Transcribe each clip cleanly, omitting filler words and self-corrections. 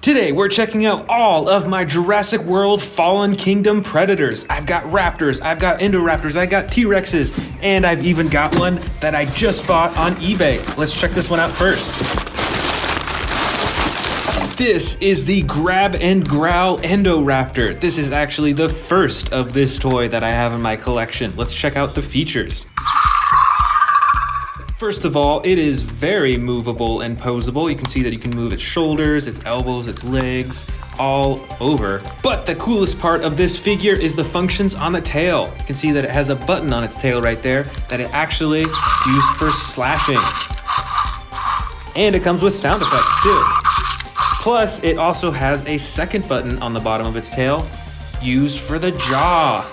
Today, we're checking out all of my Jurassic World Fallen Kingdom predators. I've got raptors, I've got indoraptors, I got T-Rexes, and I've even got one that I just bought on eBay. Let's check this one out first. This is the Grab and Growl Endoraptor. This is actually the first of this toy that I have in my collection. Let's check out the features. First of all, it is very movable and posable. You can see that you can move its shoulders, its elbows, its legs, all over. But the coolest part of this figure is the functions on the tail. You can see that it has a button on its tail right there that it actually is used for slashing. And it comes with sound effects too. Plus, it also has a second button on the bottom of its tail used for the jaw.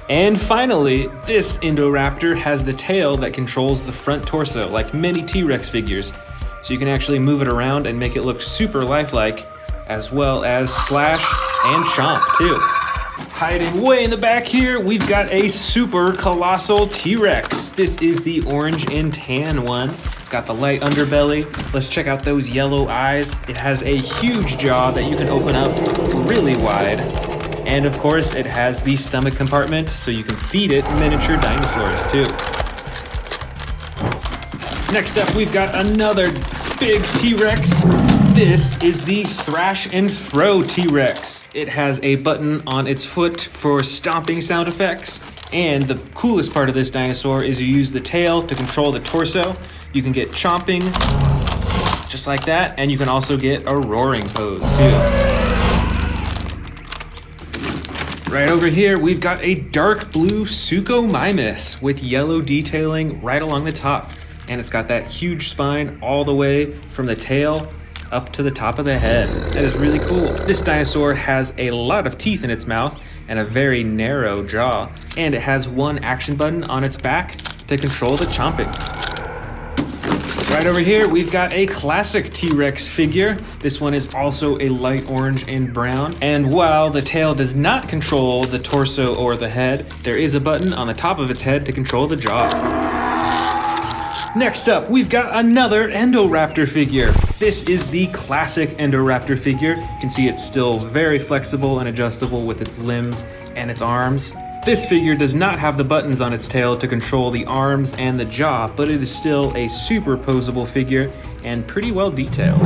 And finally, this Indoraptor has the tail that controls the front torso, like many T-Rex figures. So you can actually move it around and make it look super lifelike, as well as slash and chomp too. Hiding way in the back here, we've got a super colossal T-Rex. This is the orange and tan one. It's got the light underbelly. Let's check out those yellow eyes. It has a huge jaw that you can open up really wide. And of course, it has the stomach compartment, so you can feed it miniature dinosaurs too. Next up, we've got another big T-Rex. This is the Thrash and Throw T-Rex. It has a button on its foot for stomping sound effects. And the coolest part of this dinosaur is you use the tail to control the torso. You can get chomping, just like that, and you can also get a roaring pose too. Right over here, we've got a dark blue Suchomimus with yellow detailing right along the top. And it's got that huge spine all the way from the tail up to the top of the head. That is really cool. This dinosaur has a lot of teeth in its mouth and a very narrow jaw. And it has one action button on its back to control the chomping. Right over here, we've got a classic T-Rex figure. This one is also a light orange and brown. And while the tail does not control the torso or the head, there is a button on the top of its head to control the jaw. Next up, we've got another Endoraptor figure. This is the classic Endoraptor figure. You can see it's still very flexible and adjustable with its limbs and its arms. This figure does not have the buttons on its tail to control the arms and the jaw, but it is still a super posable figure and pretty well detailed.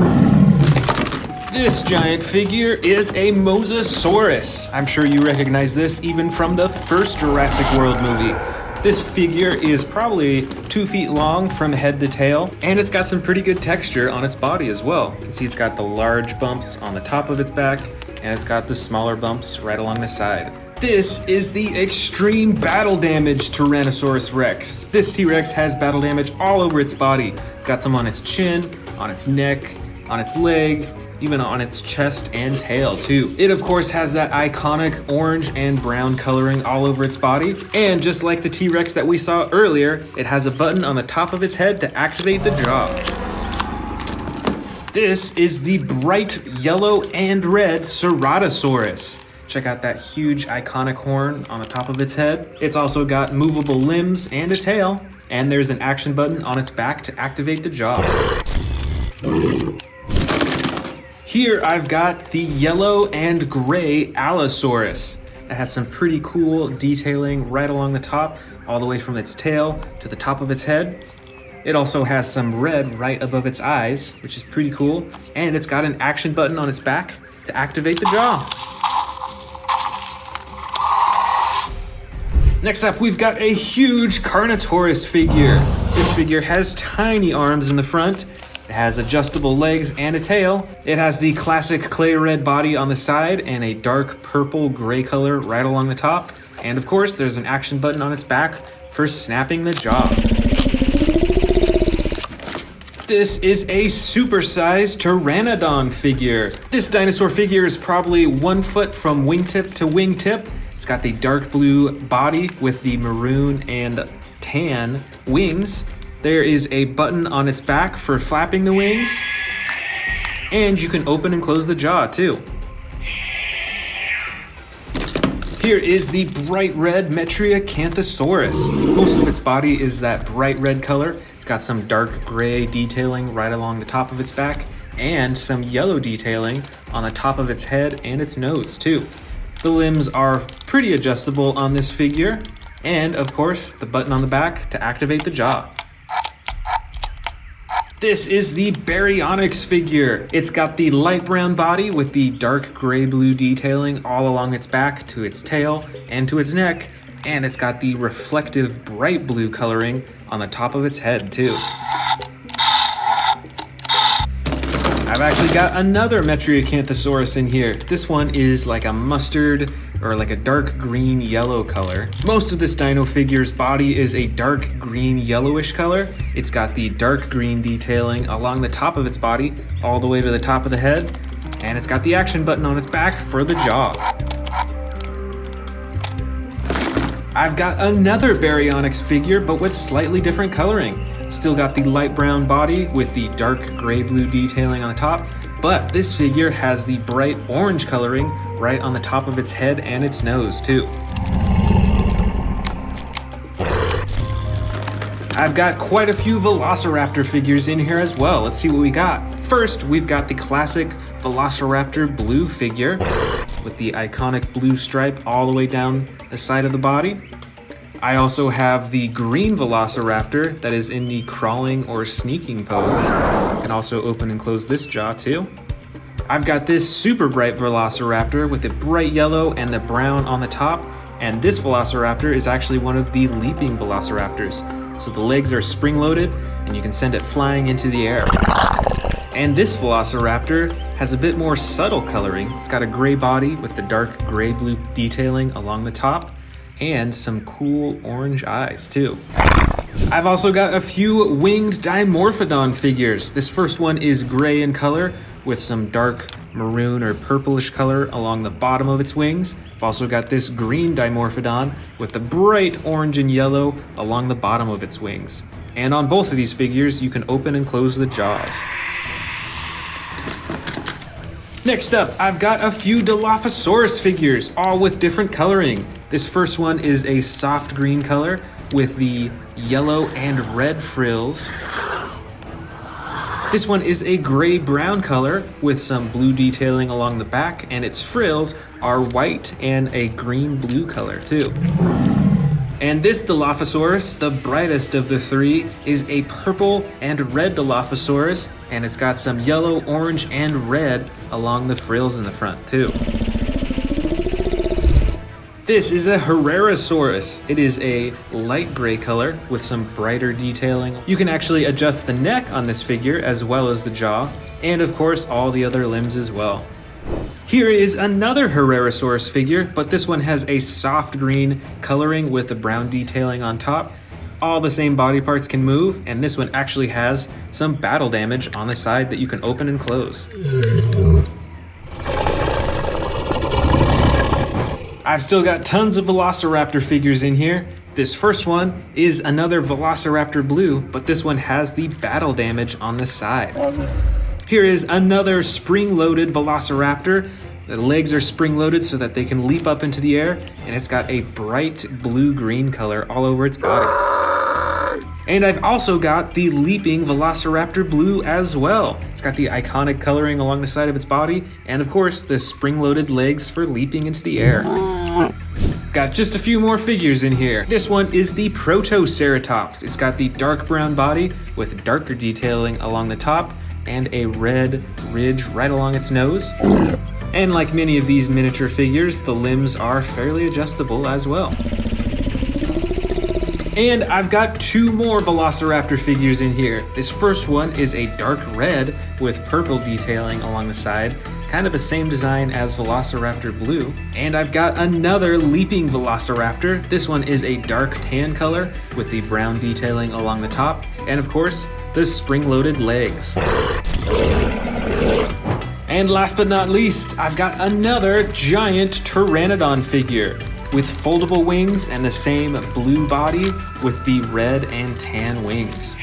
This giant figure is a Mosasaurus. I'm sure you recognize this even from the first Jurassic World movie. This figure is probably 2 feet long from head to tail, and it's got some pretty good texture on its body as well. You can see it's got the large bumps on the top of its back, and it's got the smaller bumps right along the side. This is the extreme battle damage Tyrannosaurus Rex. This T-Rex has battle damage all over its body. It's got some on its chin, on its neck, on its leg, even on its chest and tail too. It of course has that iconic orange and brown coloring all over its body. And just like the T-Rex that we saw earlier, it has a button on the top of its head to activate the jaw. This is the bright yellow and red Ceratosaurus. Check out that huge iconic horn on the top of its head. It's also got movable limbs and a tail, and there's an action button on its back to activate the jaw. Here I've got the yellow and gray Allosaurus. It has some pretty cool detailing right along the top, all the way from its tail to the top of its head. It also has some red right above its eyes, which is pretty cool, and it's got an action button on its back to activate the jaw. Next up, we've got a huge Carnotaurus figure. This figure has tiny arms in the front. It has adjustable legs and a tail. It has the classic clay red body on the side and a dark purple gray color right along the top. And of course, there's an action button on its back for snapping the jaw. This is a supersized Pteranodon figure. This dinosaur figure is probably 1 foot from wingtip to wingtip. It's got the dark blue body with the maroon and tan wings. There is a button on its back for flapping the wings. And you can open and close the jaw too. Here is the bright red Metriacanthosaurus. Most of its body is that bright red color. It's got some dark gray detailing right along the top of its back, and some yellow detailing on the top of its head and its nose too. The limbs are pretty adjustable on this figure, and of course, the button on the back to activate the jaw. This is the Baryonyx figure. It's got the light brown body with the dark gray-blue detailing all along its back to its tail and to its neck, and it's got the reflective bright blue coloring on the top of its head too. I've actually got another Metriacanthosaurus in here. This one is like a mustard or like a dark green yellow color. Most of this dino figure's body is a dark green yellowish color. It's got the dark green detailing along the top of its body all the way to the top of the head, and it's got the action button on its back for the jaw. I've got another Baryonyx figure, but with slightly different coloring. It's still got the light brown body with the dark gray-blue detailing on the top, but this figure has the bright orange coloring right on the top of its head and its nose too. I've got quite a few Velociraptor figures in here as well. Let's see what we got. First, we've got the classic Velociraptor blue figure with the iconic blue stripe all the way down the side of the body. I also have the green Velociraptor that is in the crawling or sneaking pose. You can also open and close this jaw too. I've got this super bright Velociraptor with the bright yellow and the brown on the top, and this Velociraptor is actually one of the leaping Velociraptors. So the legs are spring-loaded and you can send it flying into the air. And this Velociraptor has a bit more subtle coloring. It's got a gray body with the dark gray-blue detailing along the top, and some cool orange eyes too. I've also got a few winged Dimorphodon figures. This first one is gray in color with some dark maroon or purplish color along the bottom of its wings. I've also got this green Dimorphodon with the bright orange and yellow along the bottom of its wings. And on both of these figures, you can open and close the jaws. Next up, I've got a few Dilophosaurus figures, all with different coloring. This first one is a soft green color with the yellow and red frills. This one is a gray-brown color with some blue detailing along the back, and its frills are white and a green-blue color too. And this Dilophosaurus, the brightest of the three, is a purple and red Dilophosaurus, and it's got some yellow, orange, and red along the frills in the front too. This is a Herrerasaurus. It is a light gray color with some brighter detailing. You can actually adjust the neck on this figure as well as the jaw, and of course all the other limbs as well. Here is another Herrerasaurus figure, but this one has a soft green coloring with the brown detailing on top. All the same body parts can move, and this one actually has some battle damage on the side that you can open and close. I've still got tons of Velociraptor figures in here. This first one is another Velociraptor blue, but this one has the battle damage on the side. Here is another spring-loaded Velociraptor. The legs are spring-loaded so that they can leap up into the air, and it's got a bright blue-green color all over its body. And I've also got the leaping Velociraptor blue as well. It's got the iconic coloring along the side of its body, and of course, the spring-loaded legs for leaping into the air. Got just a few more figures in here. This one is the Protoceratops. It's got the dark brown body with darker detailing along the top and a red ridge right along its nose. And like many of these miniature figures, the limbs are fairly adjustable as well. And I've got two more Velociraptor figures in here. This first one is a dark red with purple detailing along the side, kind of the same design as Velociraptor blue. And I've got another leaping Velociraptor. This one is a dark tan color with the brown detailing along the top, and of course, the spring-loaded legs. And last but not least, I've got another giant Pteranodon figure with foldable wings and the same blue body with the red and tan wings.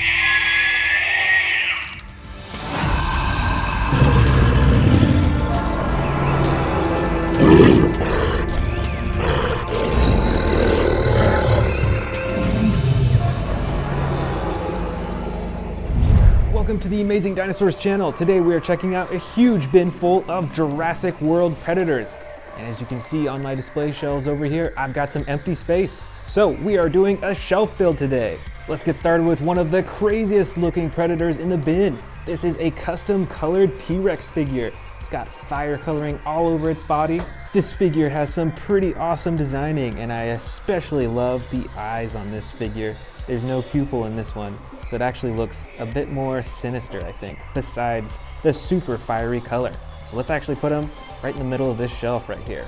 welcome to the Amazing Dinosaurs channel. Today we are checking out a huge bin full of Jurassic World predators. And as you can see on my display shelves over here, I've got some empty space. So we are doing a shelf build today. Let's get started with one of the craziest looking predators in the bin. This is a custom colored T-Rex figure. It's got fire coloring all over its body. This figure has some pretty awesome designing, and I especially love the eyes on this figure. There's no pupil in this one, so it actually looks a bit more sinister, I think, besides the super fiery color. So let's actually put him right in the middle of this shelf right here.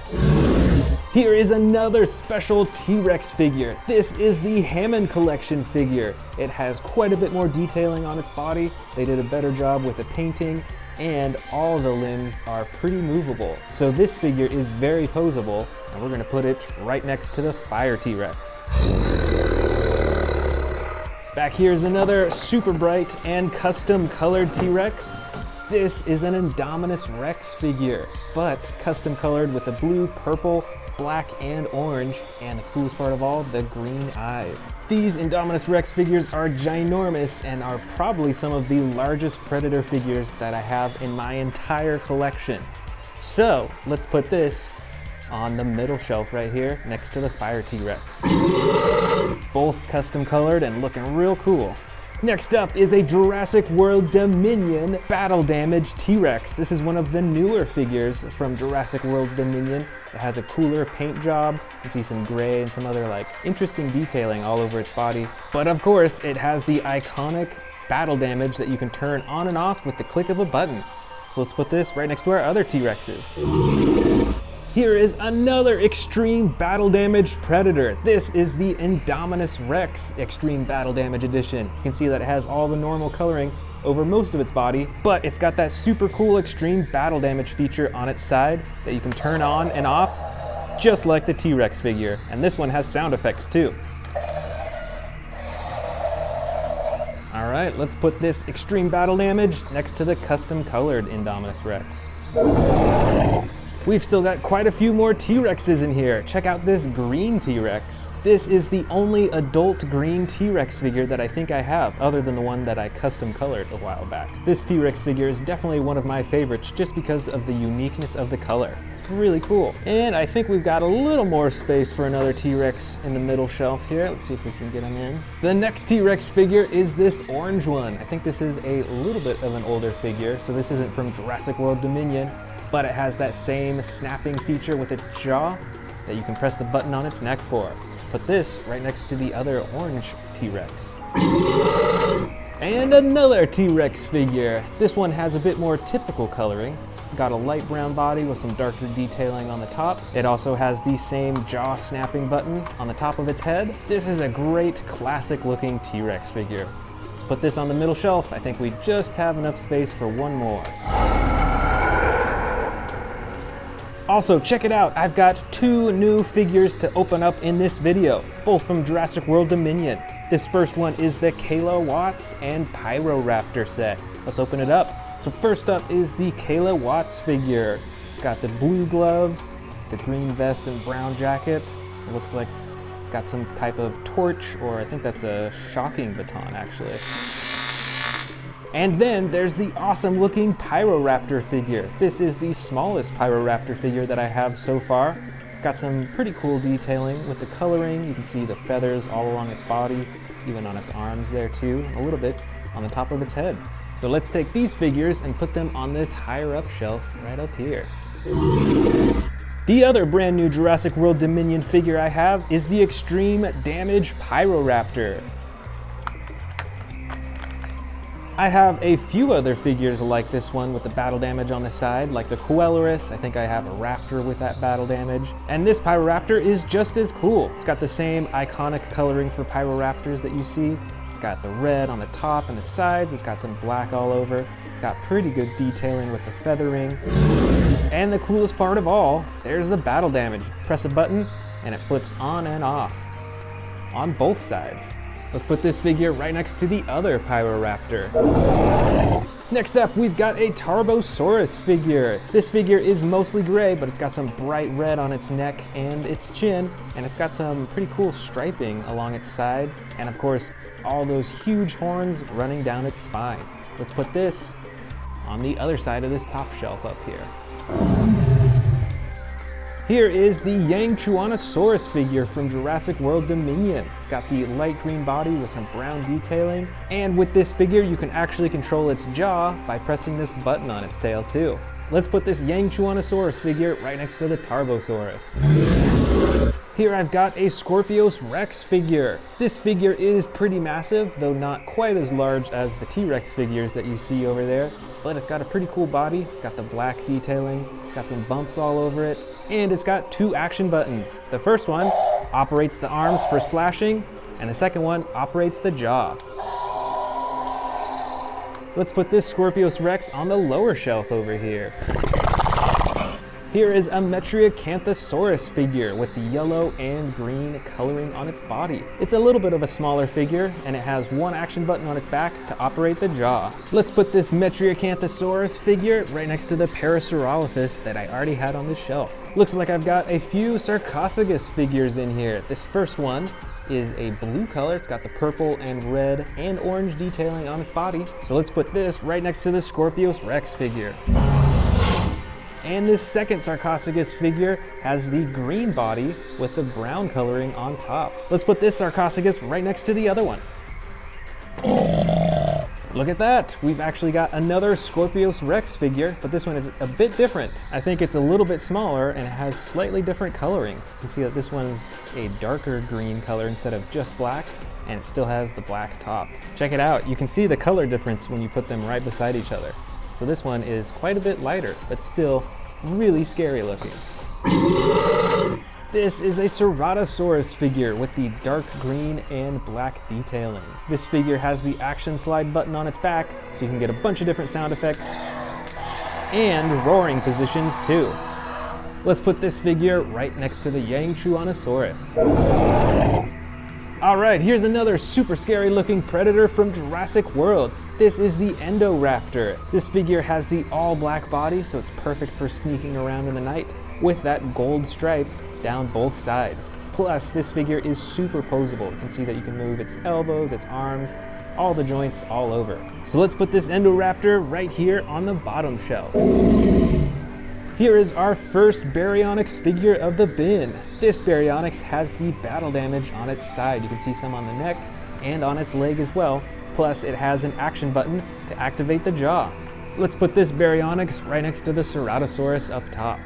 Here is another special T-Rex figure. This is the Hammond Collection figure. It has quite a bit more detailing on its body. They did a better job with the painting, and all the limbs are pretty movable. So this figure is very poseable, and we're gonna put it right next to the Fire T-Rex. Back here is another super bright and custom colored T-Rex. This is an Indominus Rex figure, but custom colored with the blue, purple, black, and orange, and the coolest part of all, the green eyes. These Indominus Rex figures are ginormous and are probably some of the largest predator figures that I have in my entire collection. So let's put this on the middle shelf right here next to the Fire T-Rex. Both custom colored and looking real cool. Next up is a Jurassic World Dominion Battle Damage T-Rex. This is one of the newer figures from Jurassic World Dominion. It has a cooler paint job. You can see some gray and some other interesting detailing all over its body. But of course, it has the iconic battle damage that you can turn on and off with the click of a button. So let's put this right next to our other T-Rexes. Here is another Extreme Battle Damage Predator. This is the Indominus Rex Extreme Battle Damage Edition. You can see that it has all the normal coloring over most of its body, but it's got that super cool Extreme Battle Damage feature on its side that you can turn on and off, just like the T-Rex figure. And this one has sound effects too. All right, let's put this Extreme Battle Damage next to the custom colored Indominus Rex. We've still got quite a few more T-Rexes in here. Check out this green T-Rex. This is the only adult green T-Rex figure that I think I have, other than the one that I custom colored a while back. This T-Rex figure is definitely one of my favorites just because of the uniqueness of the color. It's really cool. And I think we've got a little more space for another T-Rex in the middle shelf here. Let's see if we can get him in. The next T-Rex figure is this orange one. I think this is a little bit of an older figure, so this isn't from Jurassic World Dominion, but it has that same snapping feature with its jaw that you can press the button on its neck for. Let's put this right next to the other orange T-Rex. And another T-Rex figure. This one has a bit more typical coloring. It's got a light brown body with some darker detailing on the top. It also has the same jaw snapping button on the top of its head. This is a great classic looking T-Rex figure. Let's put this on the middle shelf. I think we just have enough space for one more. Also, check it out, I've got two new figures to open up in this video, both from Jurassic World Dominion. This first one is the Kayla Watts and Pyroraptor set. Let's open it up. So first up is the Kayla Watts figure. It's got the blue gloves, the green vest and brown jacket. It looks like it's got some type of torch, or I think that's a shocking baton actually. And then there's the awesome looking Pyroraptor figure. This is the smallest Pyroraptor figure that I have so far. It's got some pretty cool detailing with the coloring. You can see the feathers all along its body, even on its arms there too, a little bit on the top of its head. So let's take these figures and put them on this higher up shelf right up here. The other brand new Jurassic World Dominion figure I have is the Extreme Damage Pyroraptor. I have a few other figures like this one with the battle damage on the side, like the Coelurus. I think I have a raptor with that battle damage. And this Pyroraptor is just as cool. It's got the same iconic coloring for Pyroraptors that you see. It's got the red on the top and the sides. It's got some black all over. It's got pretty good detailing with the feathering. And the coolest part of all, there's the battle damage. Press a button and it flips on and off on both sides. Let's put this figure right next to the other Pyroraptor. Next up, we've got a Tarbosaurus figure. This figure is mostly gray, but it's got some bright red on its neck and its chin, and it's got some pretty cool striping along its side, and of course, all those huge horns running down its spine. Let's put this on the other side of this top shelf up here. Here is the Yangchuanosaurus figure from Jurassic World Dominion. It's got the light green body with some brown detailing. And with this figure, you can actually control its jaw by pressing this button on its tail too. Let's put this Yangchuanosaurus figure right next to the Tarbosaurus. Here I've got a Scorpius Rex figure. This figure is pretty massive, though not quite as large as the T-Rex figures that you see over there. But it's got a pretty cool body. It's got the black detailing, it's got some bumps all over it, and it's got 2 action buttons. The first one operates the arms for slashing, and the second one operates the jaw. Let's put this Scorpius Rex on the lower shelf over here. Here is a Metriacanthosaurus figure with the yellow and green coloring on its body. It's a little bit of a smaller figure, and it has 1 action button on its back to operate the jaw. Let's put this Metriacanthosaurus figure right next to the Parasaurolophus that I already had on this shelf. Looks like I've got a few Sarcophagus figures in here. This first one is a blue color. It's got the purple and red and orange detailing on its body. So let's put this right next to the Scorpius Rex figure. And this second Sarcophagus figure has the green body with the brown coloring on top. Let's put this Sarcophagus right next to the other one. Look at that! We've actually got another Scorpius Rex figure, but this one is a bit different. I think it's a little bit smaller and it has slightly different coloring. You can see that this one's a darker green color instead of just black, and it still has the black top. Check it out, you can see the color difference when you put them right beside each other. So this one is quite a bit lighter, but still really scary looking. This is a Ceratosaurus figure with the dark green and black detailing. This figure has the action slide button on its back, so you can get a bunch of different sound effects and roaring positions too. Let's put this figure right next to the Yangchuanosaurus. Alright, here's another super scary looking predator from Jurassic World. This is the Indoraptor. This figure has the all black body, so it's perfect for sneaking around in the night with that gold stripe down both sides. Plus, this figure is super posable. You can see that you can move its elbows, its arms, all the joints all over. So let's put this Indoraptor right here on the bottom shelf. Here is our first Baryonyx figure of the bin. This Baryonyx has the battle damage on its side. You can see some on the neck and on its leg as well. Plus, it has an action button to activate the jaw. Let's put this Baryonyx right next to the Ceratosaurus up top.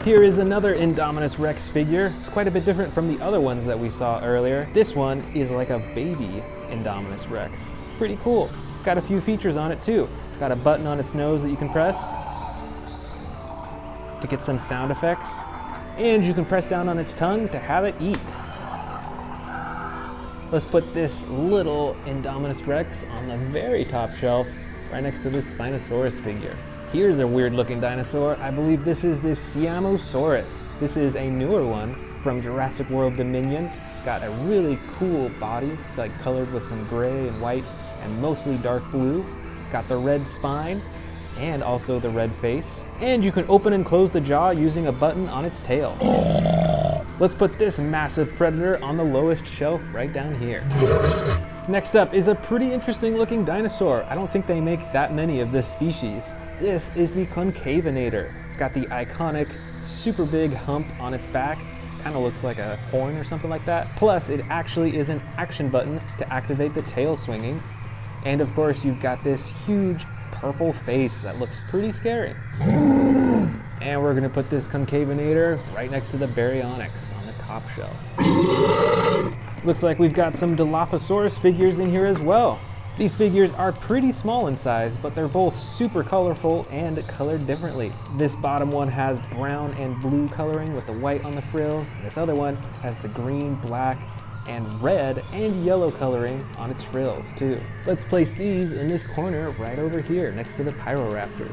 Here is another Indominus Rex figure. It's quite a bit different from the other ones that we saw earlier. This one is like a baby Indominus Rex. It's pretty cool. It's got a few features on it too. It's got a button on its nose that you can press to get some sound effects, and you can press down on its tongue to have it eat. Let's put this little Indominus Rex on the very top shelf right next to this Spinosaurus figure. Here's a weird looking dinosaur. I believe this is this Siamosaurus. This is a newer one from Jurassic World Dominion. It's got a really cool body. It's like colored with some gray and white and mostly dark blue. It's got the red spine and also the red face. And you can open and close the jaw using a button on its tail. Let's put this massive predator on the lowest shelf right down here. Next up is a pretty interesting looking dinosaur. I don't think they make that many of this species. This is the Concavinator. It's got the iconic super big hump on its back. It kind of looks like a horn or something like that. Plus, it actually is an action button to activate the tail swinging. And of course, you've got this huge purple face that looks pretty scary. And we're gonna put this Concavinator right next to the Baryonyx on the top shelf. Looks like we've got some Dilophosaurus figures in here as well. These figures are pretty small in size, but they're both super colorful and colored differently. This bottom one has brown and blue coloring with the white on the frills, and this other one has the green, black, and red and yellow coloring on its frills too. Let's place these in this corner right over here next to the Pyroraptors.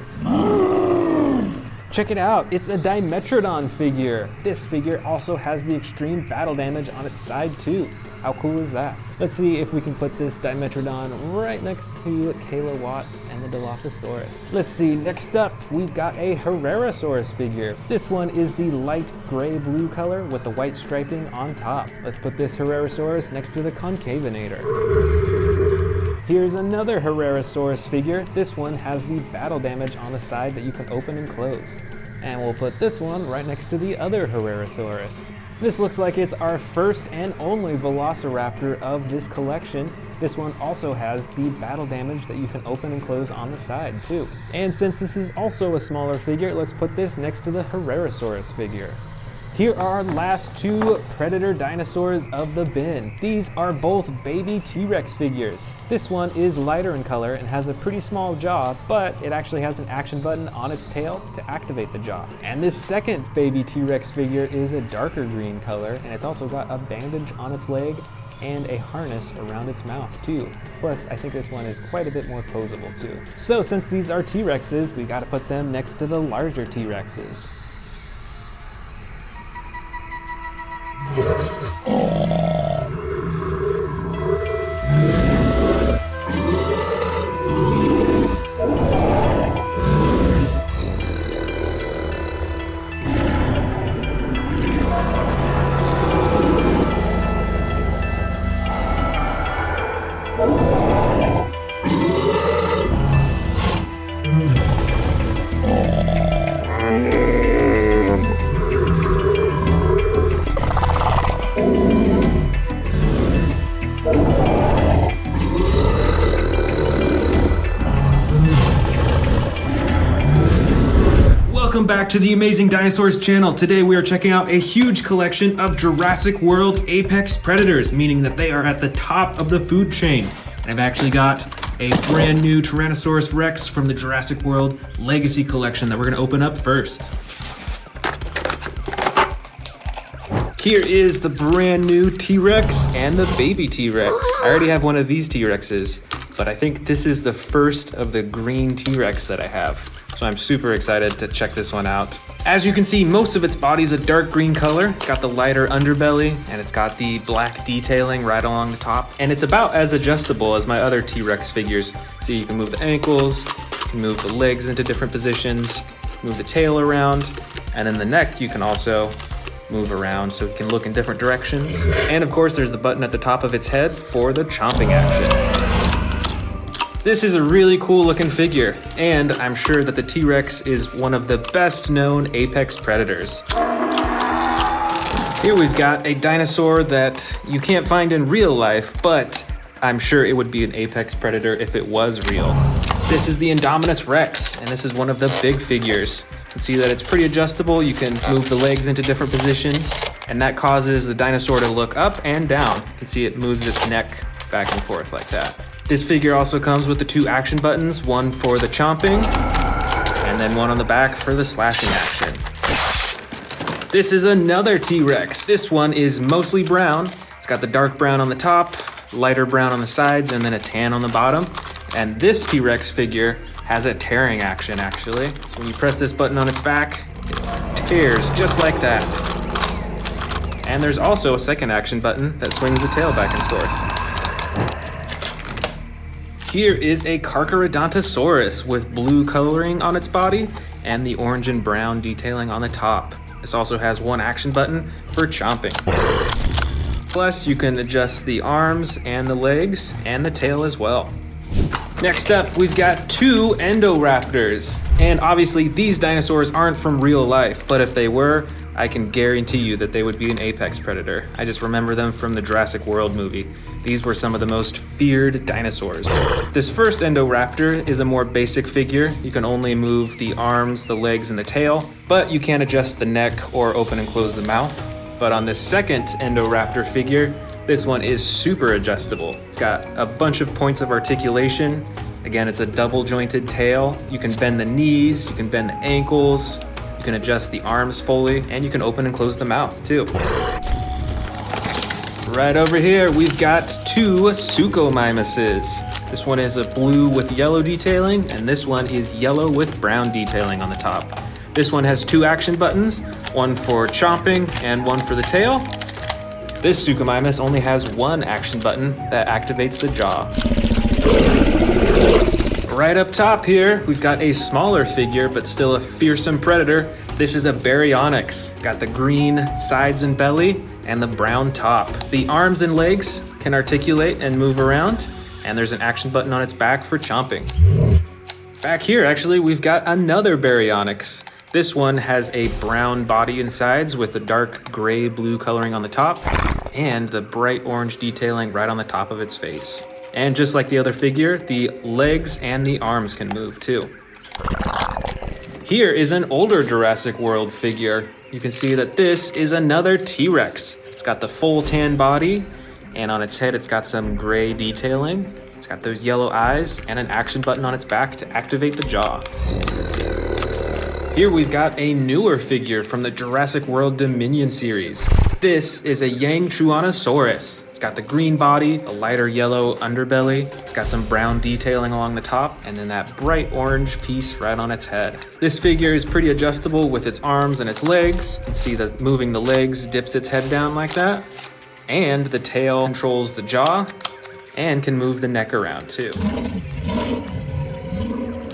Check it out, it's a Dimetrodon figure. This figure also has the extreme battle damage on its side too. How cool is that? Let's see if we can put this Dimetrodon right next to Kilowatts and the Dilophosaurus. Let's see, next up we've got a Herrerasaurus figure. This one is the light gray-blue color with the white striping on top. Let's put this Herrerasaurus next to the Concavinator. Here's another Herrerasaurus figure. This one has the battle damage on the side that you can open and close. And we'll put this one right next to the other Herrerasaurus. This looks like it's our first and only Velociraptor of this collection. This one also has the battle damage that you can open and close on the side too. And since this is also a smaller figure, let's put this next to the Herrerasaurus figure. Here are our last two Predator dinosaurs of the bin. These are both baby T-Rex figures. This one is lighter in color and has a pretty small jaw, but it actually has an action button on its tail to activate the jaw. And this second baby T-Rex figure is a darker green color, and it's also got a bandage on its leg and a harness around its mouth too. Plus, I think this one is quite a bit more posable too. So since these are T-Rexes, we gotta put them next to the larger T-Rexes. Welcome back to the Amazing Dinosaurs channel. Today we are checking out a huge collection of Jurassic World apex predators, meaning that they are at the top of the food chain. I've actually got a brand new Tyrannosaurus Rex from the Jurassic World Legacy Collection that we're gonna open up first. Here is the brand new T-Rex and the baby T-Rex. I already have one of these T-Rexes, but I think this is the first of the green T-Rex that I have. So I'm super excited to check this one out. As you can see, most of its body's a dark green color. It's got the lighter underbelly, and it's got the black detailing right along the top. And it's about as adjustable as my other T-Rex figures. So you can move the ankles, you can move the legs into different positions, move the tail around, and then the neck you can also move around so it can look in different directions. And of course, there's the button at the top of its head for the chomping action. This is a really cool looking figure, and I'm sure that the T-Rex is one of the best known apex predators. Here we've got a dinosaur that you can't find in real life, but I'm sure it would be an apex predator if it was real. This is the Indominus Rex, and this is one of the big figures. You can see that it's pretty adjustable. You can move the legs into different positions, and that causes the dinosaur to look up and down. You can see it moves its neck back and forth like that. This figure also comes with the two action buttons, one for the chomping, and then one on the back for the slashing action. This is another T-Rex. This one is mostly brown. It's got the dark brown on the top, lighter brown on the sides, and then a tan on the bottom. And this T-Rex figure has a tearing action, actually. So when you press this button on its back, it tears just like that. And there's also a second action button that swings the tail back and forth. Here is a Carnivore with blue coloring on its body and the orange and brown detailing on the top. This also has one action button for chomping. Plus, you can adjust the arms and the legs and the tail as well. Next up, we've got two Indoraptors. And obviously, these dinosaurs aren't from real life, but if they were, I can guarantee you that they would be an apex predator. I just remember them from the Jurassic World movie. These were some of the most feared dinosaurs. This first Indoraptor is a more basic figure. You can only move the arms, the legs, and the tail, but you can't adjust the neck or open and close the mouth. But on this second Indoraptor figure, this one is super adjustable. It's got a bunch of points of articulation. Again, it's a double jointed tail. You can bend the knees, you can bend the ankles, you can adjust the arms fully, and you can open and close the mouth too. Right over here, we've got two Suchomimuses. This one is a blue with yellow detailing, and this one is yellow with brown detailing on the top. This one has two action buttons, one for chomping and one for the tail. This Suchomimus only has one action button that activates the jaw. Right up top here, we've got a smaller figure, but still a fearsome predator. This is a Baryonyx. It's got the green sides and belly and the brown top. The arms and legs can articulate and move around, and there's an action button on its back for chomping. Back here, actually, we've got another Baryonyx. This one has a brown body and sides with a dark gray-blue coloring on the top, and the bright orange detailing right on the top of its face. And just like the other figure, the legs and the arms can move too. Here is an older Jurassic World figure. You can see that this is another T-Rex. It's got the full tan body, and on its head it's got some gray detailing. It's got those yellow eyes and an action button on its back to activate the jaw. Here we've got a newer figure from the Jurassic World Dominion series. This is a Yangchuanosaurus. It's got the green body, a lighter yellow underbelly. It's got some brown detailing along the top, and then that bright orange piece right on its head. This figure is pretty adjustable with its arms and its legs. You can see that moving the legs dips its head down like that. And the tail controls the jaw and can move the neck around too.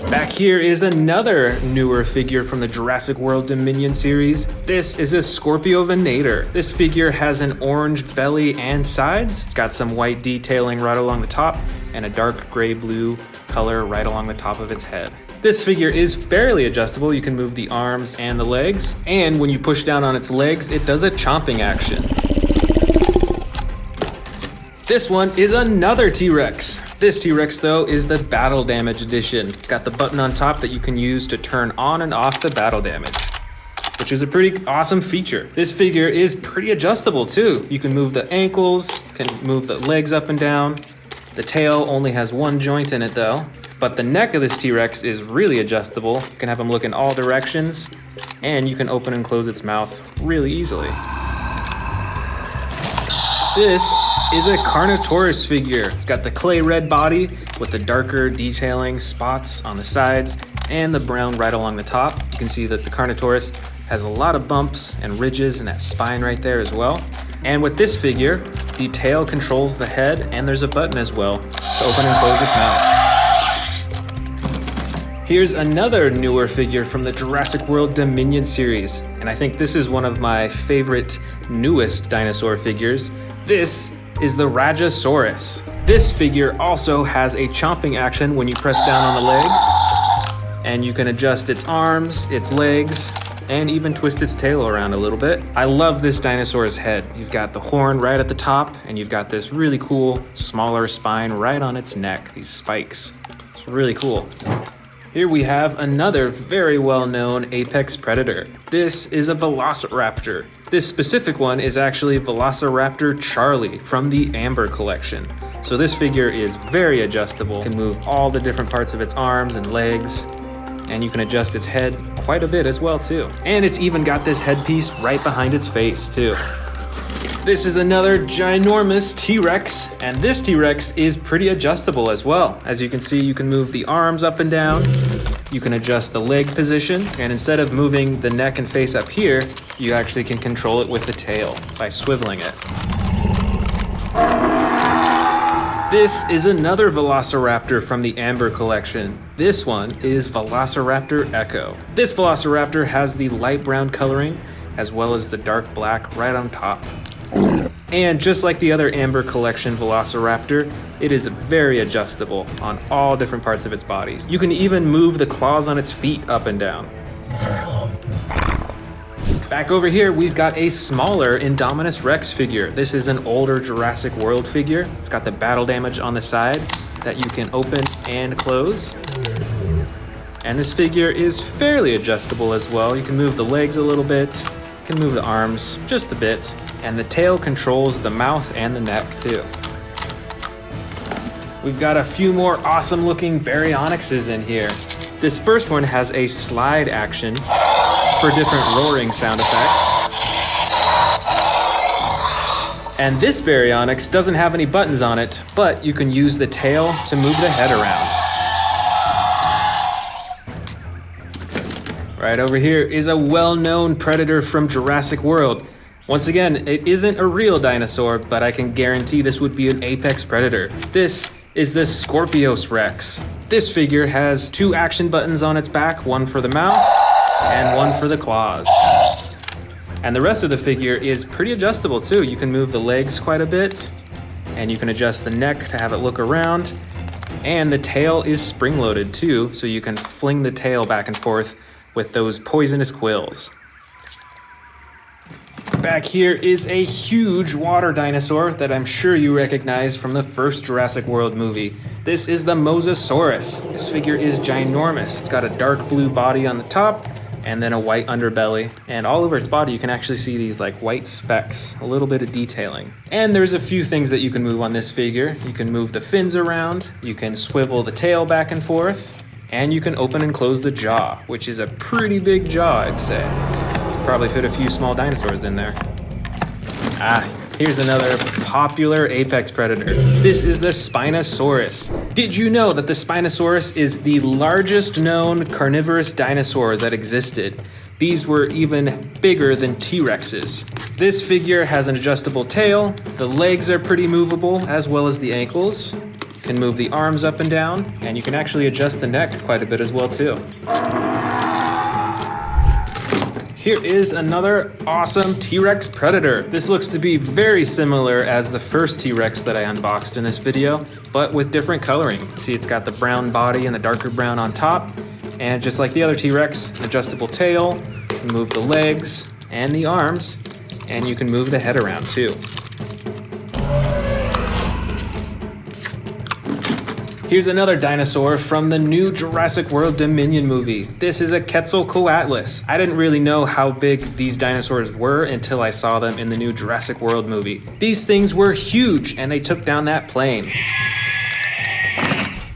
Back here is another newer figure from the Jurassic World Dominion series. This is a Scorpiovenator. This figure has an orange belly and sides. It's got some white detailing right along the top and a dark gray-blue color right along the top of its head. This figure is fairly adjustable. You can move the arms and the legs, and when you push down on its legs, it does a chomping action. This one is another T-Rex. This T-Rex, though, is the Battle Damage Edition. It's got the button on top that you can use to turn on and off the battle damage, which is a pretty awesome feature. This figure is pretty adjustable, too. You can move the ankles, can move the legs up and down. The tail only has one joint in it, though. But the neck of this T-Rex is really adjustable. You can have him look in all directions, and you can open and close its mouth really easily. This is a Carnivore figure. It's got the clay red body with the darker detailing spots on the sides and the brown right along the top. You can see that the Carnivore has a lot of bumps and ridges and that spine right there as well. And with this figure, the tail controls the head, and there's a button as well to open and close its mouth. Here's another newer figure from the Jurassic World Dominion series, and I think this is one of my favorite newest dinosaur figures. This is the Rajasaurus. This figure also has a chomping action when you press down on the legs, and you can adjust its arms, its legs, and even twist its tail around a little bit. I love this dinosaur's head. You've got the horn right at the top, and you've got this really cool, smaller spine right on its neck, these spikes. It's really cool. Here we have another very well-known apex predator. This is a Velociraptor. This specific one is actually Velociraptor Charlie from the Amber collection. So this figure is very adjustable, can move all the different parts of its arms and legs, and you can adjust its head quite a bit as well too. And it's even got this headpiece right behind its face too. This is another ginormous T-Rex, and this T-Rex is pretty adjustable as well. As you can see, you can move the arms up and down, you can adjust the leg position, and instead of moving the neck and face up here, you actually can control it with the tail by swiveling it. This is another Velociraptor from the Amber collection. This one is Velociraptor Echo. This Velociraptor has the light brown coloring as well as the dark black right on top. And just like the other Amber collection Velociraptor, it is very adjustable on all different parts of its body. You can even move the claws on its feet up and down. Back over here, we've got a smaller Indominus Rex figure. This is an older Jurassic World figure. It's got the battle damage on the side that you can open and close. And this figure is fairly adjustable as well. You can move the legs a little bit, you can move the arms just a bit, and the tail controls the mouth and the neck too. We've got a few more awesome looking Baryonyxes in here. This first one has a slide action for different roaring sound effects. And this Baryonyx doesn't have any buttons on it, but you can use the tail to move the head around. Right over here is a well-known predator from Jurassic World. Once again, it isn't a real dinosaur, but I can guarantee this would be an apex predator. This is the Scorpius Rex. This figure has 2 action buttons on its back, one for the mouth and one for the claws. And the rest of the figure is pretty adjustable too. You can move the legs quite a bit, and you can adjust the neck to have it look around. And the tail is spring-loaded too, so you can fling the tail back and forth with those poisonous quills. Back here is a huge water dinosaur that I'm sure you recognize from the first Jurassic World movie. This is the Mosasaurus. This figure is ginormous. It's got a dark blue body on the top and then a white underbelly. And all over its body you can actually see these like white specks, a little bit of detailing. And there's a few things that you can move on this figure. You can move the fins around, you can swivel the tail back and forth, and you can open and close the jaw, which is a pretty big jaw, I'd say. Probably fit a few small dinosaurs in there. Here's another popular apex predator. This is the Spinosaurus. Did you know that the Spinosaurus is the largest known carnivorous dinosaur that existed? These were even bigger than T-Rexes. This figure has an adjustable tail. The legs are pretty movable, as well as the ankles. You can move the arms up and down, and you can actually adjust the neck quite a bit as well too. Here is another awesome T-Rex predator. This looks to be very similar as the first T-Rex that I unboxed in this video, but with different coloring. See, it's got the brown body and the darker brown on top, and just like the other T-Rex, adjustable tail, you can move the legs and the arms, and you can move the head around too. Here's another dinosaur from the new Jurassic World Dominion movie. This is a Quetzalcoatlus. I didn't really know how big these dinosaurs were until I saw them in the new Jurassic World movie. These things were huge, and they took down that plane.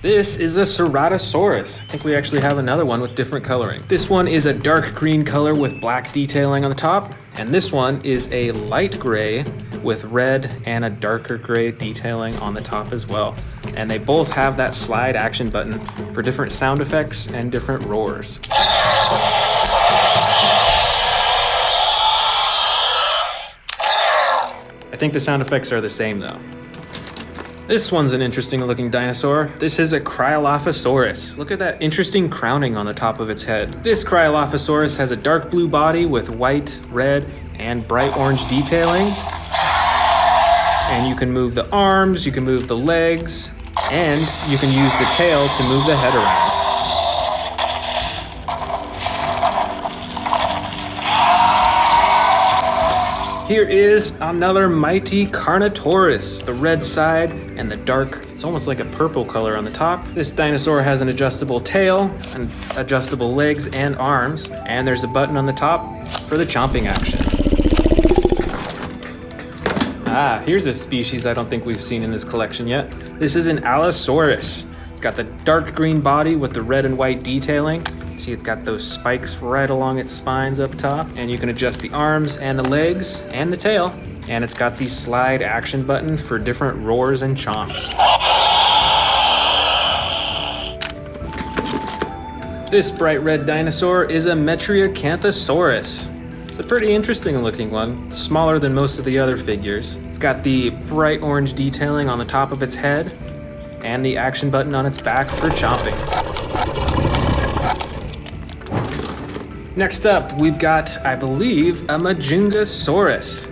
This is a Ceratosaurus. I think we actually have another one with different coloring. This one is a dark green color with black detailing on the top, and this one is a light gray with red and a darker gray detailing on the top as well. And they both have that slide action button for different sound effects and different roars. I think the sound effects are the same though. This one's an interesting looking dinosaur. This is a Cryolophosaurus. Look at that interesting crowning on the top of its head. This Cryolophosaurus has a dark blue body with white, red, and bright orange detailing. And you can move the arms, you can move the legs, and you can use the tail to move the head around. Here is another mighty Carnotaurus, the red side and the dark, it's almost like a purple color on the top. This dinosaur has an adjustable tail and adjustable legs and arms, and there's a button on the top for the chomping action. Here's a species I don't think we've seen in this collection yet. This is an Allosaurus. It's got the dark green body with the red and white detailing. See, it's got those spikes right along its spines up top, and you can adjust the arms and the legs and the tail. And it's got the slide action button for different roars and chomps. This bright red dinosaur is a Metriacanthosaurus. It's a pretty interesting looking one. It's smaller than most of the other figures. It's got the bright orange detailing on the top of its head and the action button on its back for chomping. Next up, we've got, I believe, a Majungasaurus.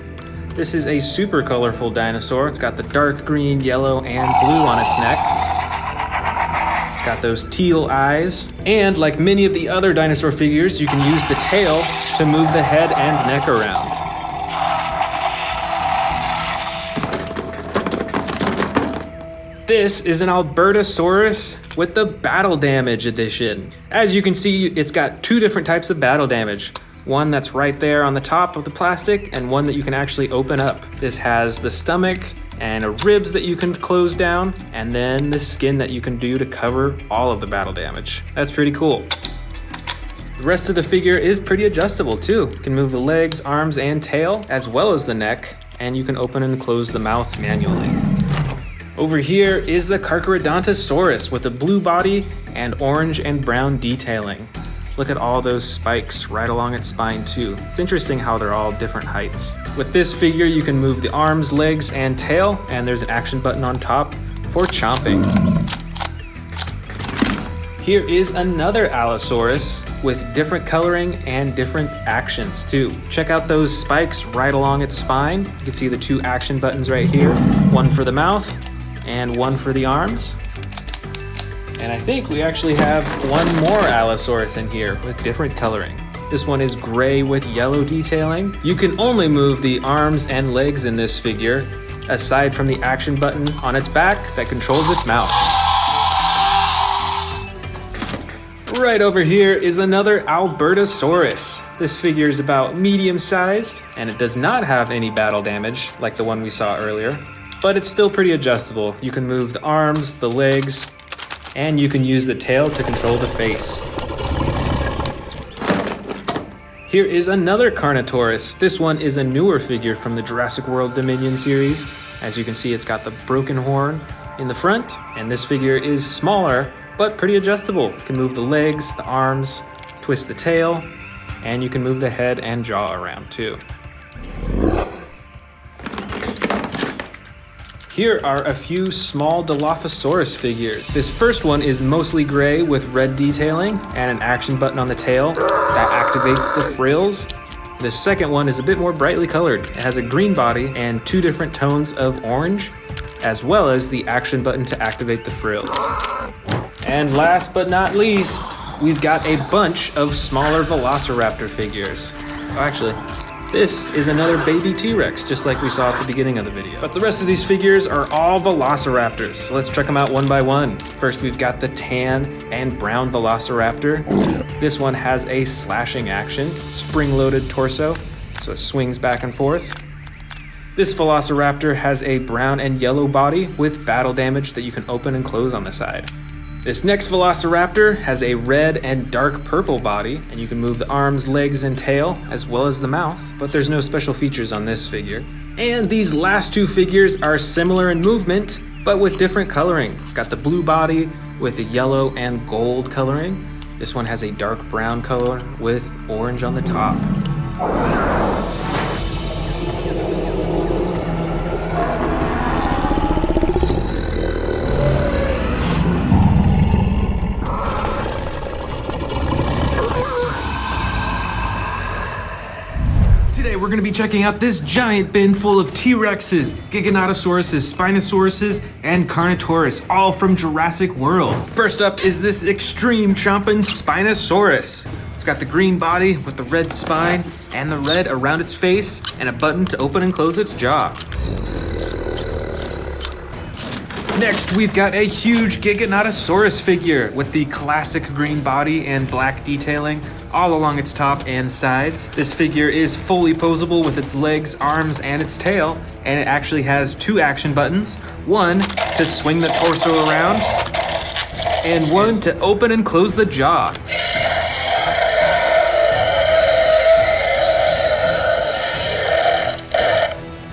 This is a super colorful dinosaur. It's got the dark green, yellow, and blue on its neck. It's got those teal eyes. And like many of the other dinosaur figures, you can use the tail to move the head and neck around. This is an Albertosaurus with the battle damage edition. As you can see, it's got two different types of battle damage. One that's right there on the top of the plastic, and one that you can actually open up. This has the stomach and ribs that you can close down, and then the skin that you can do to cover all of the battle damage. That's pretty cool. The rest of the figure is pretty adjustable too. You can move the legs, arms, and tail, as well as the neck, and you can open and close the mouth manually. Over here is the Carcharodontosaurus with a blue body and orange and brown detailing. Look at all those spikes right along its spine too. It's interesting how they're all different heights. With this figure, you can move the arms, legs, and tail, and there's an action button on top for chomping. Here is another Allosaurus with different coloring and different actions too. Check out those spikes right along its spine. You can see the 2 action buttons right here, one for the mouth and one for the arms. And I think we actually have one more Allosaurus in here with different coloring. This one is gray with yellow detailing. You can only move the arms and legs in this figure, aside from the action button on its back that controls its mouth. Right over here is another Albertosaurus. This figure is about medium-sized, and it does not have any battle damage like the one we saw earlier, but it's still pretty adjustable. You can move the arms, the legs, and you can use the tail to control the face. Here is another Carnotaurus. This one is a newer figure from the Jurassic World Dominion series. As you can see, it's got the broken horn in the front, and this figure is smaller, but pretty adjustable. You can move the legs, the arms, twist the tail, and you can move the head and jaw around too. Here are a few small Dilophosaurus figures. This first one is mostly gray with red detailing and an action button on the tail that activates the frills. The second one is a bit more brightly colored. It has a green body and 2 different tones of orange, as well as the action button to activate the frills. And last but not least, we've got a bunch of smaller Velociraptor figures. Oh, actually, this is another baby T-Rex, just like we saw at the beginning of the video. But the rest of these figures are all Velociraptors, so let's check them out one by one. First, we've got the tan and brown Velociraptor. This one has a slashing action, spring-loaded torso, so it swings back and forth. This Velociraptor has a brown and yellow body with battle damage that you can open and close on the side. This next Velociraptor has a red and dark purple body, and you can move the arms, legs, and tail, as well as the mouth, but there's no special features on this figure. And these last 2 figures are similar in movement, but with different coloring. It's got the blue body with the yellow and gold coloring. This one has a dark brown color with orange on the top. Today we're going to be checking out this giant bin full of T-Rexes, Giganotosauruses, Spinosauruses, and Carnotaurus, all from Jurassic World. First up is this extreme chomping Spinosaurus. It's got the green body with the red spine and the red around its face and a button to open and close its jaw. Next, we've got a huge Giganotosaurus figure with the classic green body and black detailing all along its top and sides. This figure is fully posable with its legs, arms, and its tail, and it actually has 2 action buttons. One to swing the torso around, and one to open and close the jaw.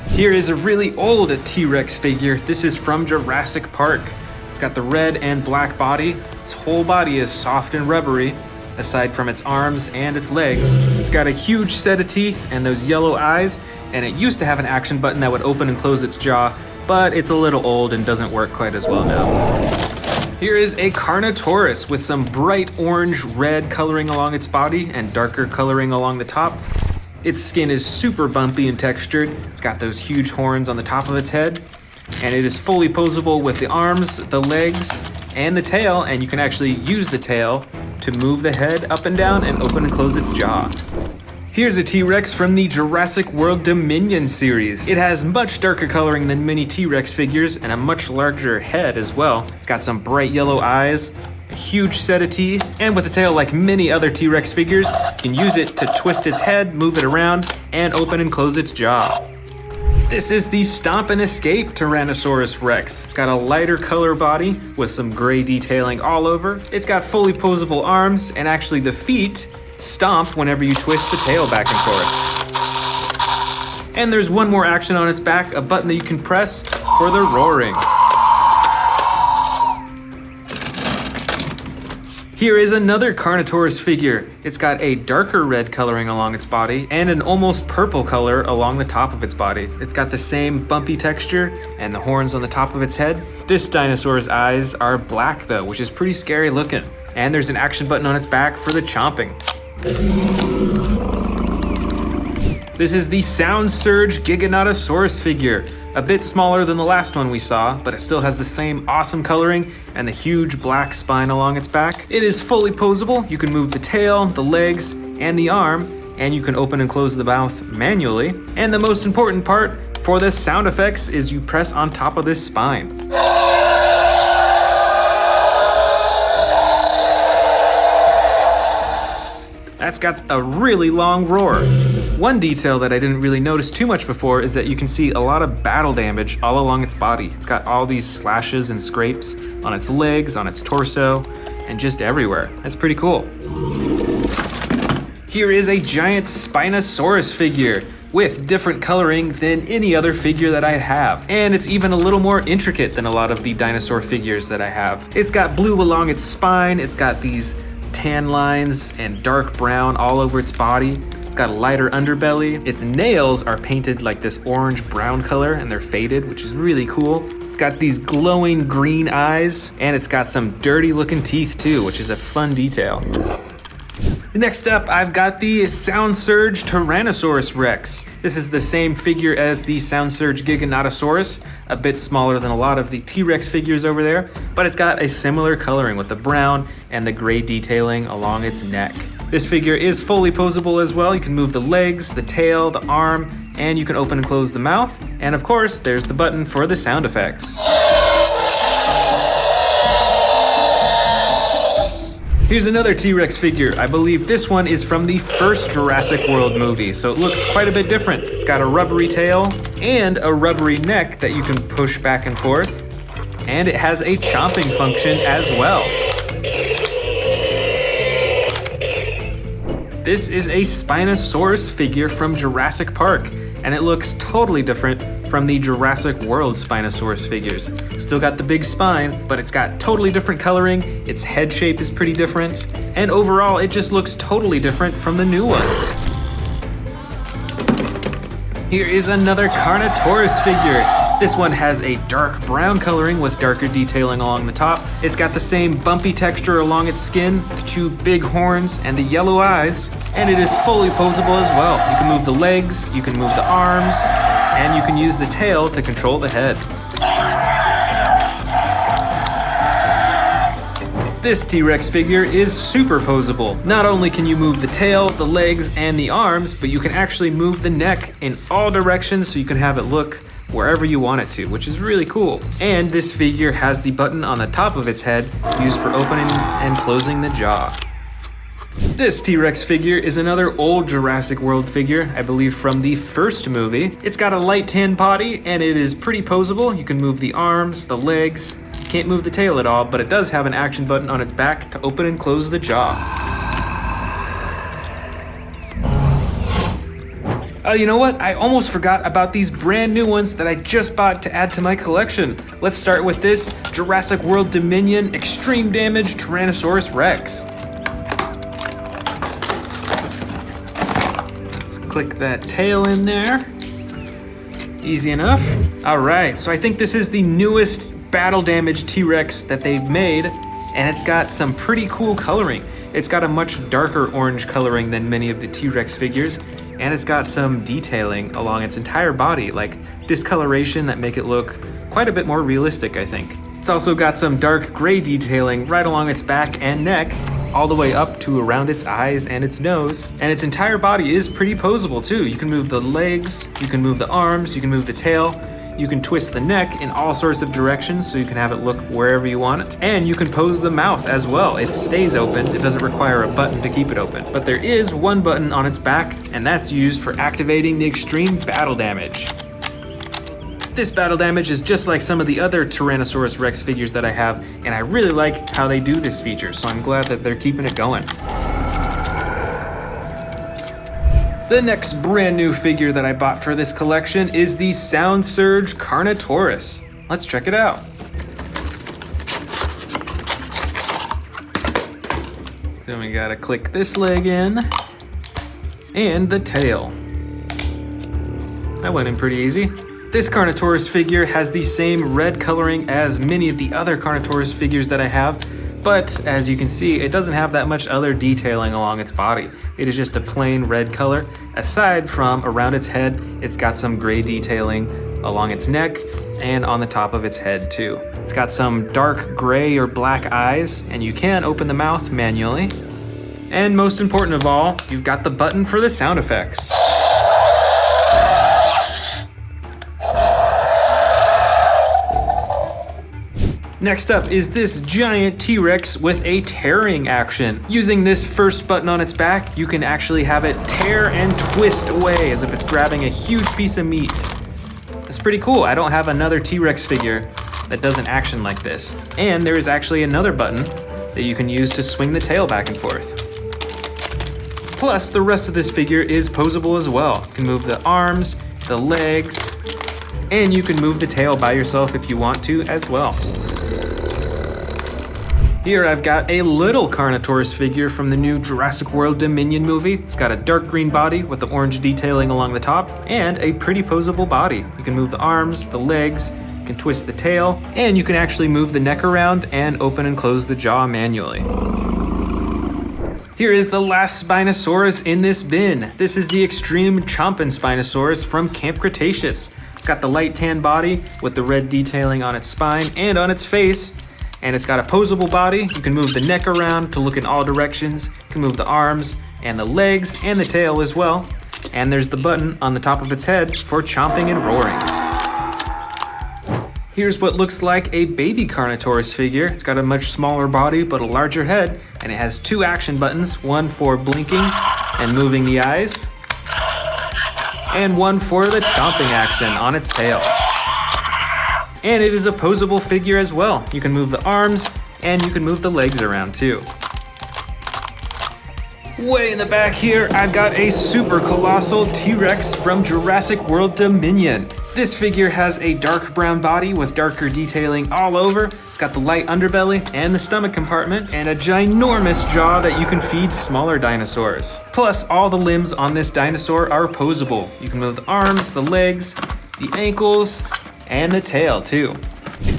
Here is a really old T-Rex figure. This is from Jurassic Park. It's got the red and black body. Its whole body is soft and rubbery, aside from its arms and its legs. It's got a huge set of teeth and those yellow eyes, and it used to have an action button that would open and close its jaw, but it's a little old and doesn't work quite as well now. Here is a Carnotaurus with some bright orange-red coloring along its body and darker coloring along the top. Its skin is super bumpy and textured. It's got those huge horns on the top of its head, and it is fully posable with the arms, the legs, and the tail, and you can actually use the tail to move the head up and down and open and close its jaw. Here's a T-Rex from the Jurassic World Dominion series. It has much darker coloring than many T-Rex figures and a much larger head as well. It's got some bright yellow eyes, a huge set of teeth, and with a tail like many other T-Rex figures, you can use it to twist its head, move it around, and open and close its jaw. This is the Stomp and Escape Tyrannosaurus Rex. It's got a lighter color body with some gray detailing all over. It's got fully posable arms, and actually the feet stomp whenever you twist the tail back and forth. And there's one more action on its back, a button that you can press for the roaring. Here is another Carnotaurus figure. It's got a darker red coloring along its body and an almost purple color along the top of its body. It's got the same bumpy texture and the horns on the top of its head. This dinosaur's eyes are black though, which is pretty scary looking. And there's an action button on its back for the chomping. This is the Sound Surge Giganotosaurus figure. A bit smaller than the last one we saw, but it still has the same awesome coloring and the huge black spine along its back. It is fully posable. You can move the tail, the legs, and the arm, and you can open and close the mouth manually. And the most important part for the sound effects is you press on top of this spine. That's got a really long roar. One detail that I didn't really notice too much before is that you can see a lot of battle damage all along its body. It's got all these slashes and scrapes on its legs, on its torso, and just everywhere. That's pretty cool. Here is a giant Spinosaurus figure with different coloring than any other figure that I have. And it's even a little more intricate than a lot of the dinosaur figures that I have. It's got blue along its spine, it's got these tan lines and dark brown all over its body. It's got a lighter underbelly. Its nails are painted like this orange-brown color and they're faded, which is really cool. It's got these glowing green eyes and it's got some dirty looking teeth too, which is a fun detail. Next up, I've got the Sound Surge Tyrannosaurus Rex. This is the same figure as the Sound Surge Giganotosaurus, a bit smaller than a lot of the T-Rex figures over there, but it's got a similar coloring with the brown and the gray detailing along its neck. This figure is fully posable as well. You can move the legs, the tail, the arm, and you can open and close the mouth. And of course, there's the button for the sound effects. Here's another T-Rex figure. I believe this one is from the first Jurassic World movie, so it looks quite a bit different. It's got a rubbery tail and a rubbery neck that you can push back and forth, and it has a chomping function as well. This is a Spinosaurus figure from Jurassic Park, and it looks totally different from the Jurassic World Spinosaurus figures. Still got the big spine, but it's got totally different coloring, its head shape is pretty different, and overall it just looks totally different from the new ones. Here is another Carnotaurus figure. This one has a dark brown coloring with darker detailing along the top. It's got the same bumpy texture along its skin, the two big horns, and the yellow eyes, and it is fully posable as well. You can move the legs, you can move the arms, and you can use the tail to control the head. This T-Rex figure is super posable. Not only can you move the tail, the legs, and the arms, but you can actually move the neck in all directions so you can have it look wherever you want it to, which is really cool. And this figure has the button on the top of its head used for opening and closing the jaw. This T-Rex figure is another old Jurassic World figure, I believe from the first movie. It's got a light tan body and it is pretty posable. You can move the arms, the legs, can't move the tail at all, but it does have an action button on its back to open and close the jaw. You know what? I almost forgot about these brand new ones that I just bought to add to my collection. Let's start with this Jurassic World Dominion Extreme Damage Tyrannosaurus Rex. Let's click that tail in there. Easy enough. All right, so I think this is the newest battle damage T-Rex that they've made, and it's got some pretty cool coloring. It's got a much darker orange coloring than many of the T-Rex figures, and it's got some detailing along its entire body, like discoloration that make it look quite a bit more realistic, I think. It's also got some dark gray detailing right along its back and neck, all the way up to around its eyes and its nose, and its entire body is pretty posable too. You can move the legs, you can move the arms, you can move the tail, you can twist the neck in all sorts of directions so you can have it look wherever you want it. And you can pose the mouth as well. It stays open. It doesn't require a button to keep it open. But there is one button on its back, and that's used for activating the extreme battle damage. This battle damage is just like some of the other Tyrannosaurus Rex figures that I have, and I really like how they do this feature, so I'm glad that they're keeping it going. The next brand new figure that I bought for this collection is the Sound Surge Carnotaurus. Let's check it out. Then we gotta click this leg in, and the tail. That went in pretty easy. This Carnotaurus figure has the same red coloring as many of the other Carnotaurus figures that I have, but as you can see, it doesn't have that much other detailing along its body. It is just a plain red color. Aside from around its head, it's got some gray detailing along its neck and on the top of its head too. It's got some dark gray or black eyes, and you can open the mouth manually. And most important of all, you've got the button for the sound effects. Next up is this giant T-Rex with a tearing action. Using this first button on its back, you can actually have it tear and twist away as if it's grabbing a huge piece of meat. That's pretty cool. I don't have another T-Rex figure that does an action like this. And there is actually another button that you can use to swing the tail back and forth. Plus, the rest of this figure is posable as well. You can move the arms, the legs, and you can move the tail by yourself if you want to as well. Here I've got a little Carnotaurus figure from the new Jurassic World Dominion movie. It's got a dark green body with the orange detailing along the top and a pretty posable body. You can move the arms, the legs, you can twist the tail, and you can actually move the neck around and open and close the jaw manually. Here is the last Spinosaurus in this bin. This is the extreme chomping Spinosaurus from Camp Cretaceous. It's got the light tan body with the red detailing on its spine and on its face. And it's got a posable body. You can move the neck around to look in all directions. You can move the arms and the legs and the tail as well. And there's the button on the top of its head for chomping and roaring. Here's what looks like a baby Carnotaurus figure. It's got a much smaller body but a larger head, and it has two action buttons, one for blinking and moving the eyes, and one for the chomping action on its tail. And it is a posable figure as well. You can move the arms and you can move the legs around too. Way in the back here, I've got a super colossal T-Rex from Jurassic World Dominion. This figure has a dark brown body with darker detailing all over. It's got the light underbelly and the stomach compartment and a ginormous jaw that you can feed smaller dinosaurs. Plus, all the limbs on this dinosaur are posable. You can move the arms, the legs, the ankles, and the tail too.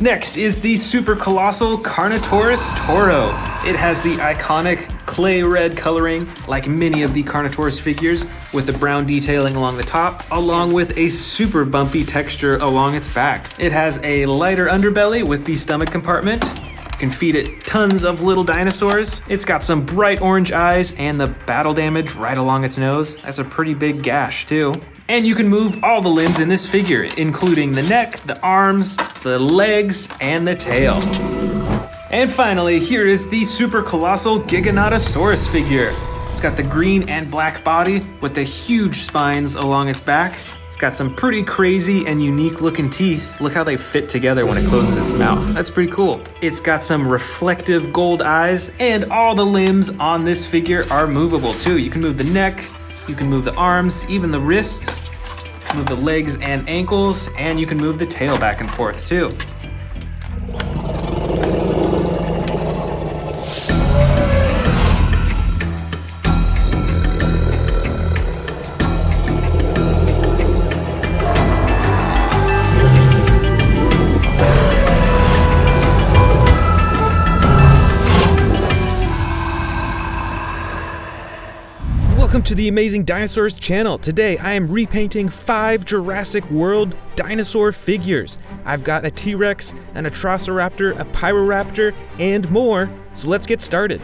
Next is the super colossal Carnotaurus Toro. It has the iconic clay red coloring like many of the Carnotaurus figures with the brown detailing along the top, along with a super bumpy texture along its back. It has a lighter underbelly with the stomach compartment. You can feed it tons of little dinosaurs. It's got some bright orange eyes and the battle damage right along its nose. That's a pretty big gash too. And you can move all the limbs in this figure, including the neck, the arms, the legs, and the tail. And finally, here is the super colossal Giganotosaurus figure. It's got the green and black body with the huge spines along its back. It's got some pretty crazy and unique looking teeth. Look how they fit together when it closes its mouth. That's pretty cool. It's got some reflective gold eyes, and all the limbs on this figure are movable too. You can move the neck, you can move the arms, even the wrists, move the legs and ankles, and you can move the tail back and forth too. Welcome to the Amazing Dinosaurs channel. Today I am repainting 5 Jurassic World dinosaur figures. I've got a T-Rex, an Atrociraptor, a Pyroraptor, and more, so let's get started.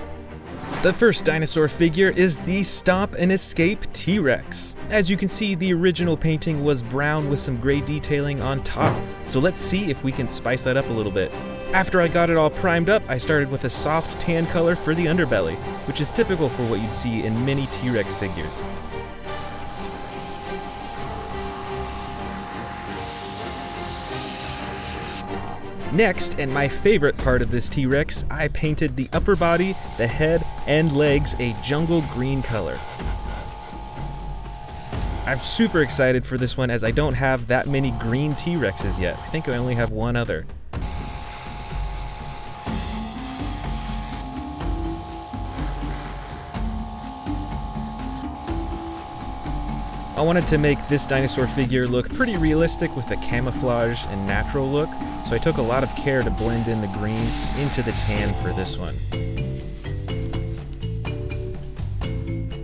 The first dinosaur figure is the Stomp and Escape T-Rex. As you can see, the original painting was brown with some gray detailing on top, so let's see if we can spice that up a little bit. After I got it all primed up, I started with a soft tan color for the underbelly, which is typical for what you'd see in many T-Rex figures. Next, and my favorite part of this T-Rex, I painted the upper body, the head, and legs a jungle green color. I'm super excited for this one as I don't have that many green T-Rexes yet. I think I only have one other. I wanted to make this dinosaur figure look pretty realistic with a camouflage and natural look, so I took a lot of care to blend in the green into the tan for this one.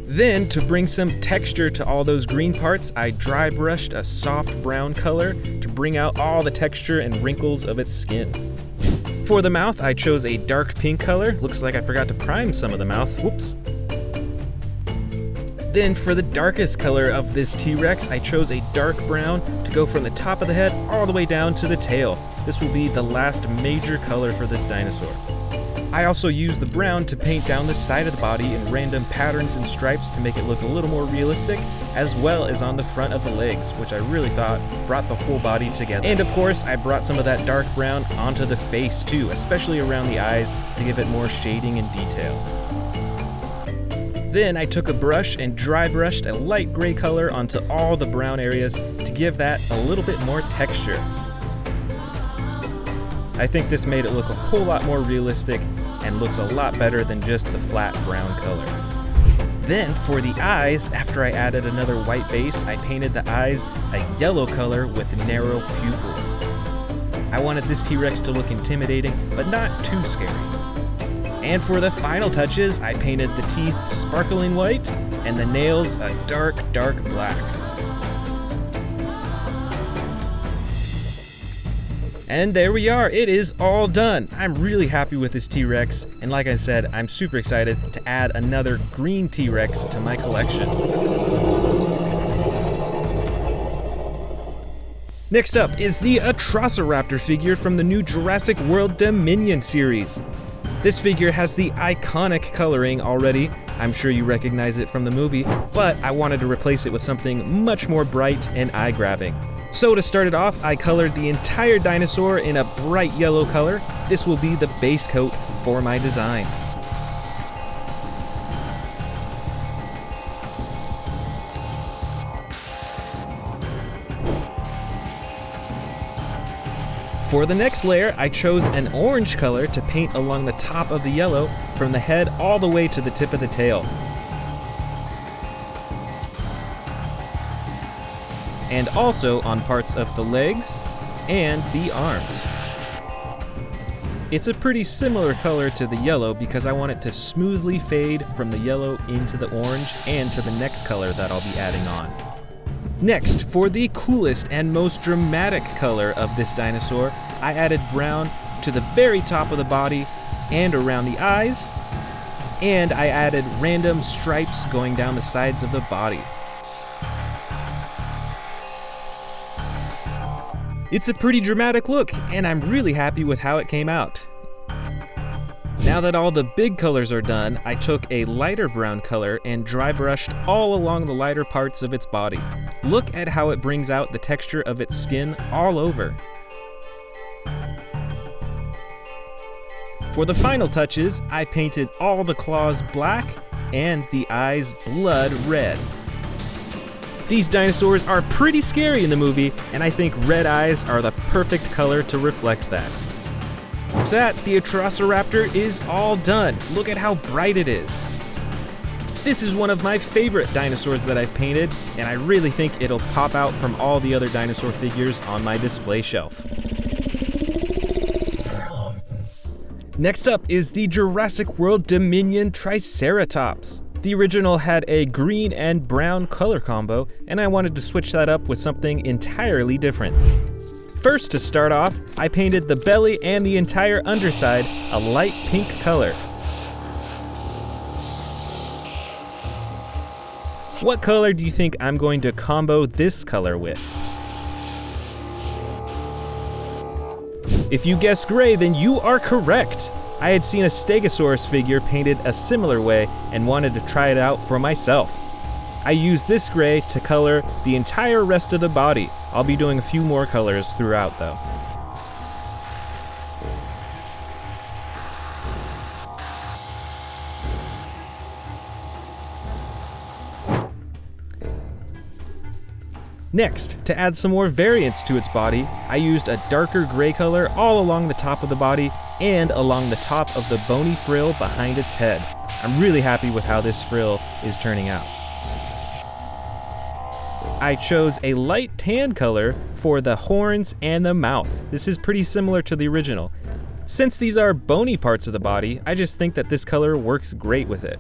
Then, to bring some texture to all those green parts, I dry brushed a soft brown color to bring out all the texture and wrinkles of its skin. For the mouth, I chose a dark pink color. Looks like I forgot to prime some of the mouth. Whoops. Then for the darkest color of this T-Rex, I chose a dark brown to go from the top of the head all the way down to the tail. This will be the last major color for this dinosaur. I also used the brown to paint down the side of the body in random patterns and stripes to make it look a little more realistic, as well as on the front of the legs, which I really thought brought the whole body together. And of course, I brought some of that dark brown onto the face too, especially around the eyes to give it more shading and detail. Then I took a brush and dry brushed a light gray color onto all the brown areas to give that a little bit more texture. I think this made it look a whole lot more realistic and looks a lot better than just the flat brown color. Then for the eyes, after I added another white base, I painted the eyes a yellow color with narrow pupils. I wanted this T-Rex to look intimidating, but not too scary. And for the final touches, I painted the teeth sparkling white and the nails a dark, dark black. And there we are, it is all done. I'm really happy with this T-Rex, and like I said, I'm super excited to add another green T-Rex to my collection. Next up is the Atrociraptor figure from the new Jurassic World Dominion series. This figure has the iconic coloring already. I'm sure you recognize it from the movie, but I wanted to replace it with something much more bright and eye-grabbing. So to start it off, I colored the entire dinosaur in a bright yellow color. This will be the base coat for my design. For the next layer, I chose an orange color to paint along the top of the yellow from the head all the way to the tip of the tail. And also on parts of the legs and the arms. It's a pretty similar color to the yellow because I want it to smoothly fade from the yellow into the orange and to the next color that I'll be adding on. Next, for the coolest and most dramatic color of this dinosaur, I added brown to the very top of the body and around the eyes, and I added random stripes going down the sides of the body. It's a pretty dramatic look, and I'm really happy with how it came out. Now that all the big colors are done, I took a lighter brown color and dry brushed all along the lighter parts of its body. Look at how it brings out the texture of its skin all over. For the final touches, I painted all the claws black and the eyes blood red. These dinosaurs are pretty scary in the movie, and I think red eyes are the perfect color to reflect that. The Atrociraptor is all done. Look at how bright it is. This is one of my favorite dinosaurs that I've painted, and I really think it'll pop out from all the other dinosaur figures on my display shelf. Next up is the Jurassic World Dominion Triceratops. The original had a green and brown color combo, and I wanted to switch that up with something entirely different. First, to start off, I painted the belly and the entire underside a light pink color. What color do you think I'm going to combo this color with? If you guessed gray, then you are correct. I had seen a Stegosaurus figure painted a similar way and wanted to try it out for myself. I used this gray to color the entire rest of the body. I'll be doing a few more colors throughout though. Next, to add some more variance to its body, I used a darker gray color all along the top of the body and along the top of the bony frill behind its head. I'm really happy with how this frill is turning out. I chose a light tan color for the horns and the mouth. This is pretty similar to the original. Since these are bony parts of the body, I just think that this color works great with it.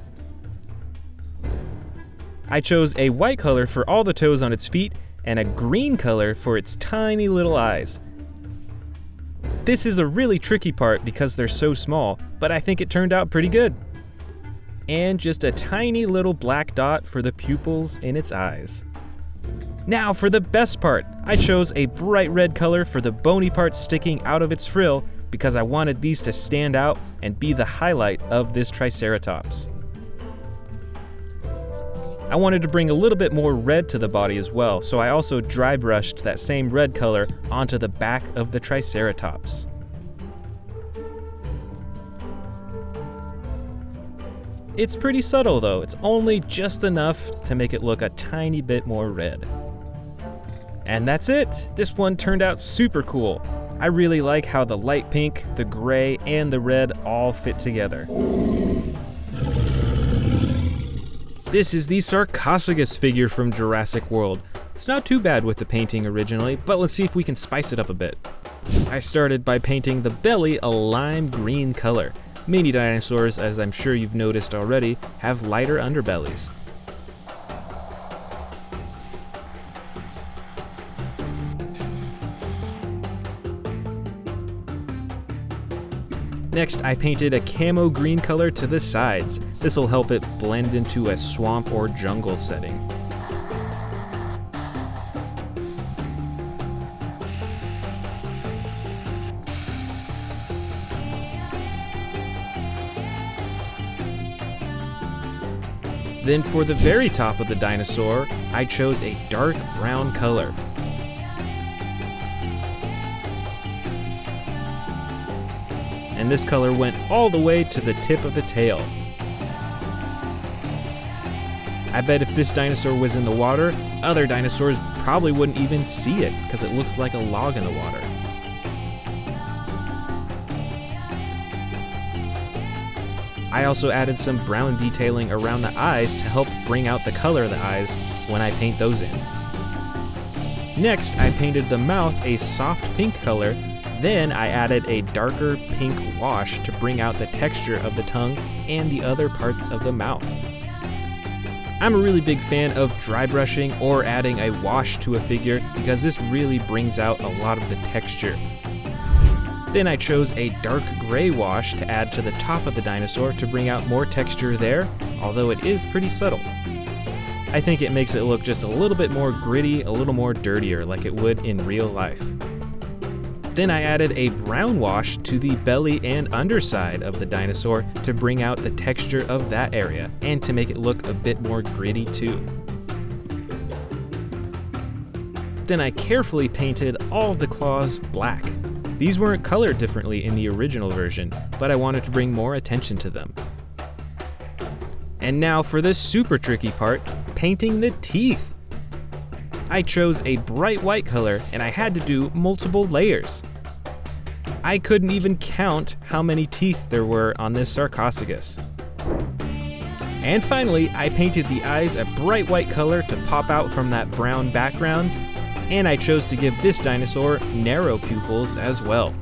I chose a white color for all the toes on its feet and a green color for its tiny little eyes. This is a really tricky part because they're so small, but I think it turned out pretty good. And just a tiny little black dot for the pupils in its eyes. Now for the best part, I chose a bright red color for the bony parts sticking out of its frill because I wanted these to stand out and be the highlight of this Triceratops. I wanted to bring a little bit more red to the body as well, so I also dry brushed that same red color onto the back of the Triceratops. It's pretty subtle though, it's only just enough to make it look a tiny bit more red. And that's it! This one turned out super cool. I really like how the light pink, the gray, and the red all fit together. This is the Sarcophagus figure from Jurassic World. It's not too bad with the painting originally, but let's see if we can spice it up a bit. I started by painting the belly a lime green color. Many dinosaurs, as I'm sure you've noticed already, have lighter underbellies. Next, I painted a camo green color to the sides. This will help it blend into a swamp or jungle setting. Then for the very top of the dinosaur, I chose a dark brown color. And this color went all the way to the tip of the tail. I bet if this dinosaur was in the water, other dinosaurs probably wouldn't even see it because it looks like a log in the water. I also added some brown detailing around the eyes to help bring out the color of the eyes when I paint those in. Next, I painted the mouth a soft pink color. Then I added a darker pink wash to bring out the texture of the tongue and the other parts of the mouth. I'm a really big fan of dry brushing or adding a wash to a figure because this really brings out a lot of the texture. Then I chose a dark gray wash to add to the top of the dinosaur to bring out more texture there, although it is pretty subtle. I think it makes it look just a little bit more gritty, a little more dirtier like it would in real life. Then I added a brown wash to the belly and underside of the dinosaur to bring out the texture of that area and to make it look a bit more gritty too. Then I carefully painted all of the claws black. These weren't colored differently in the original version, but I wanted to bring more attention to them. And now for the super tricky part, painting the teeth. I chose a bright white color and I had to do multiple layers. I couldn't even count how many teeth there were on this Sarcophagus. And finally, I painted the eyes a bright white color to pop out from that brown background, and I chose to give this dinosaur narrow pupils as well.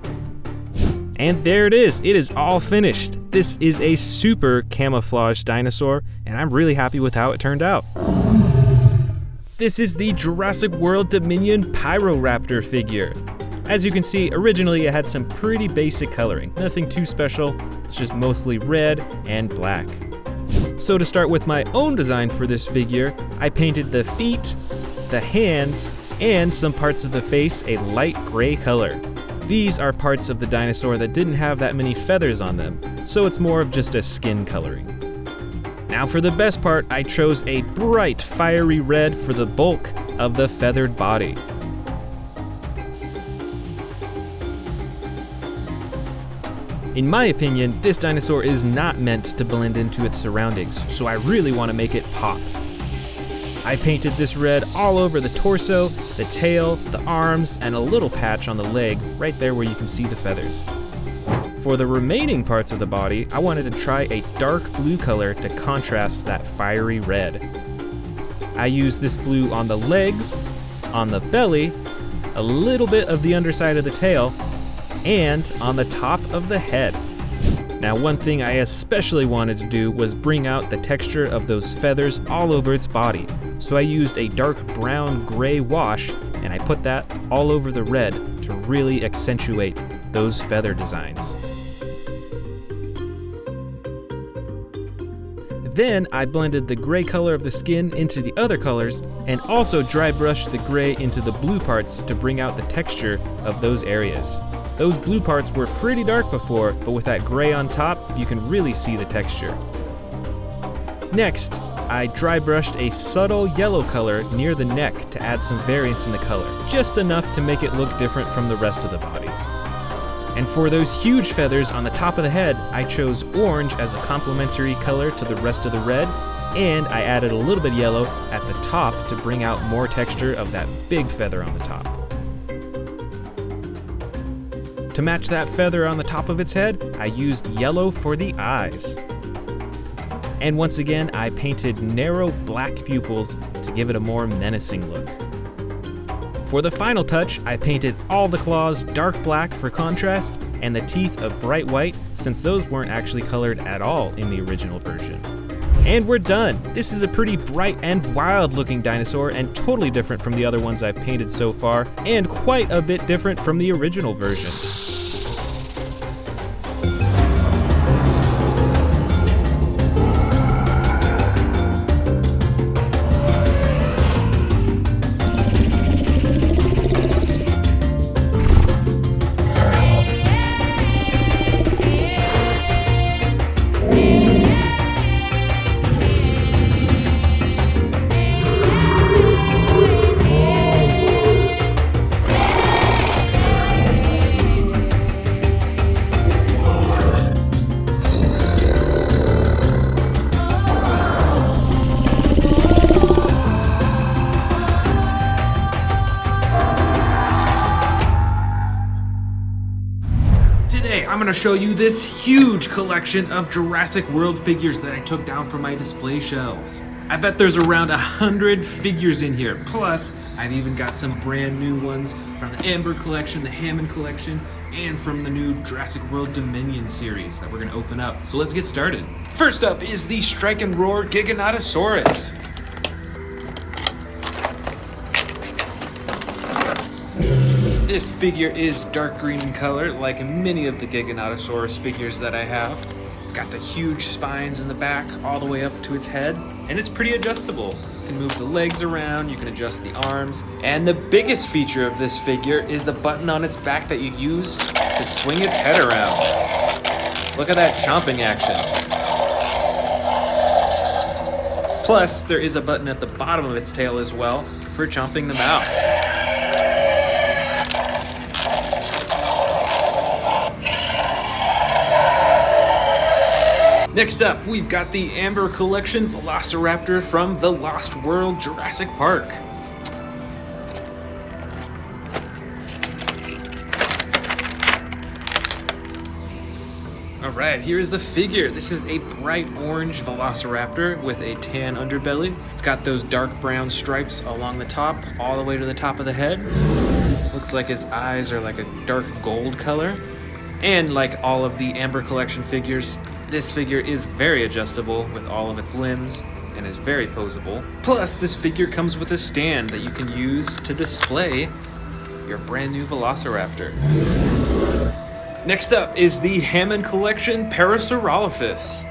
And there it is all finished. This is a super camouflaged dinosaur, and I'm really happy with how it turned out. This is the Jurassic World Dominion Pyroraptor figure. As you can see, originally it had some pretty basic coloring, nothing too special, it's just mostly red and black. So to start with my own design for this figure, I painted the feet, the hands, and some parts of the face a light gray color. These are parts of the dinosaur that didn't have that many feathers on them, so it's more of just a skin coloring. Now for the best part, I chose a bright fiery red for the bulk of the feathered body. In my opinion, this dinosaur is not meant to blend into its surroundings, so I really want to make it pop. I painted this red all over the torso, the tail, the arms, and a little patch on the leg right there where you can see the feathers. For the remaining parts of the body, I wanted to try a dark blue color to contrast that fiery red. I used this blue on the legs, on the belly, a little bit of the underside of the tail, and on the top of the head. Now, one thing I especially wanted to do was bring out the texture of those feathers all over its body. So I used a dark brown gray wash and I put that all over the red to really accentuate those feather designs. Then I blended the gray color of the skin into the other colors and also dry brushed the gray into the blue parts to bring out the texture of those areas. Those blue parts were pretty dark before, but with that gray on top, you can really see the texture. Next, I dry brushed a subtle yellow color near the neck to add some variance in the color, just enough to make it look different from the rest of the body. And for those huge feathers on the top of the head, I chose orange as a complementary color to the rest of the red, and I added a little bit of yellow at the top to bring out more texture of that big feather on the top. To match that feather on the top of its head, I used yellow for the eyes. And once again, I painted narrow black pupils to give it a more menacing look. For the final touch, I painted all the claws dark black for contrast and the teeth a bright white, since those weren't actually colored at all in the original version. And we're done! This is a pretty bright and wild looking dinosaur and totally different from the other ones I've painted so far, and quite a bit different from the original version. I'm gonna show you this huge collection of Jurassic World figures that I took down from my display shelves. I bet there's around 100 figures in here. Plus, I've even got some brand new ones from the Amber collection, the Hammond collection, and from the new Jurassic World Dominion series that we're gonna open up. So let's get started. First up is the Strike and Roar Giganotosaurus. This figure is dark green in color, like many of the Giganotosaurus figures that I have. It's got the huge spines in the back all the way up to its head, and it's pretty adjustable. You can move the legs around, you can adjust the arms, and the biggest feature of this figure is the button on its back that you use to swing its head around. Look at that chomping action. Plus, there is a button at the bottom of its tail as well for chomping the mouth. Next up, we've got the Amber Collection Velociraptor from the Lost World Jurassic Park. Alright, here's the figure. This is a bright orange Velociraptor with a tan underbelly. It's got those dark brown stripes along the top, all the way to the top of the head. Looks like its eyes are like a dark gold color. And like all of the Amber Collection figures, this figure is very adjustable with all of its limbs and is very poseable. Plus, this figure comes with a stand that you can use to display your brand new Velociraptor. Next up is the Hammond Collection Parasaurolophus.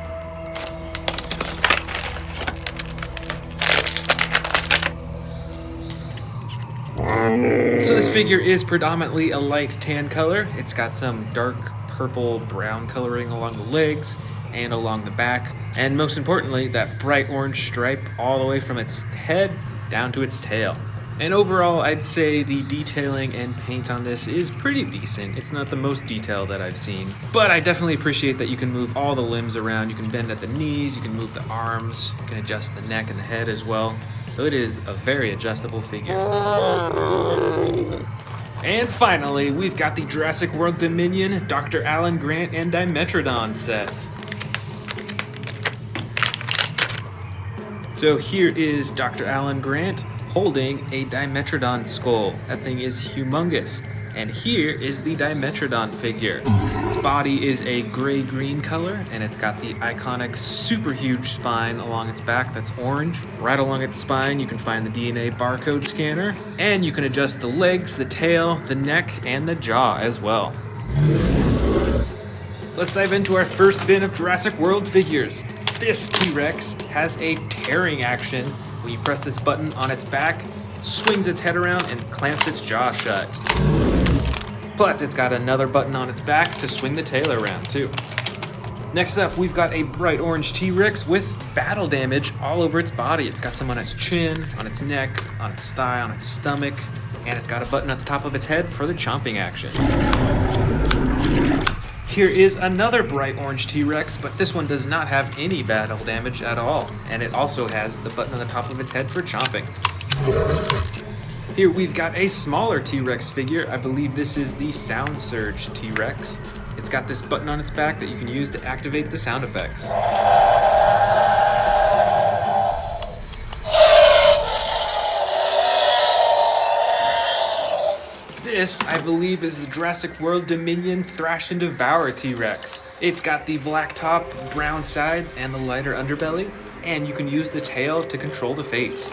So this figure is predominantly a light tan color. It's got some dark purple brown coloring along the legs and along the back, and most importantly, that bright orange stripe all the way from its head down to its tail. And overall, I'd say the detailing and paint on this is pretty decent. It's not the most detailed that I've seen, but I definitely appreciate that you can move all the limbs around. You can bend at the knees, you can move the arms, you can adjust the neck and the head as well. So it is a very adjustable figure. And finally, we've got the Jurassic World Dominion, Dr. Alan Grant and Dimetrodon set. So here is Dr. Alan Grant holding a Dimetrodon skull. That thing is humongous. And here is the Dimetrodon figure. Its body is a gray-green color, and it's got the iconic super huge spine along its back that's orange. Right along its spine you can find the DNA barcode scanner, and you can adjust the legs, the tail, the neck, and the jaw as well. Let's dive into our first bin of Jurassic World figures. This T-Rex has a tearing action. When you press this button on its back, it swings its head around and clamps its jaw shut. Plus, it's got another button on its back to swing the tail around too. Next up, we've got a bright orange T-Rex with battle damage all over its body. It's got some on its chin, on its neck, on its thigh, on its stomach, and it's got a button at the top of its head for the chomping action. Here is another bright orange T-Rex, but this one does not have any battle damage at all, and it also has the button on the top of its head for chomping. Here we've got a smaller T-Rex figure. I believe this is the Sound Surge T-Rex. It's got this button on its back that you can use to activate the sound effects. This, I believe, is the Jurassic World Dominion Thrash and Devour T-Rex. It's got the black top, brown sides, and the lighter underbelly, and you can use the tail to control the face.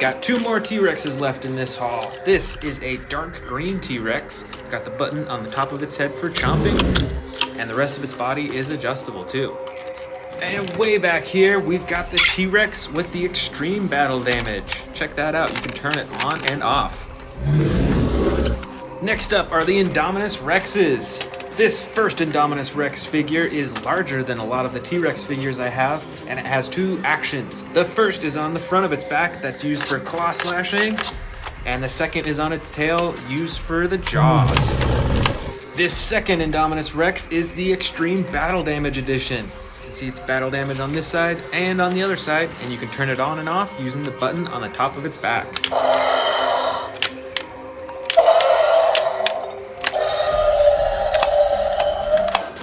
Got two more T-Rexes left in this haul. This is a dark green T-Rex. It's got the button on the top of its head for chomping, and the rest of its body is adjustable too. And way back here, we've got the T-Rex with the extreme battle damage. Check that out, you can turn it on and off. Next up are the Indominus Rexes. This first Indominus Rex figure is larger than a lot of the T-Rex figures I have, and it has two actions. The first is on the front of its back, that's used for claw slashing, and the second is on its tail, used for the jaws. This second Indominus Rex is the Extreme Battle Damage Edition. You can see its battle damage on this side and on the other side, and you can turn it on and off using the button on the top of its back.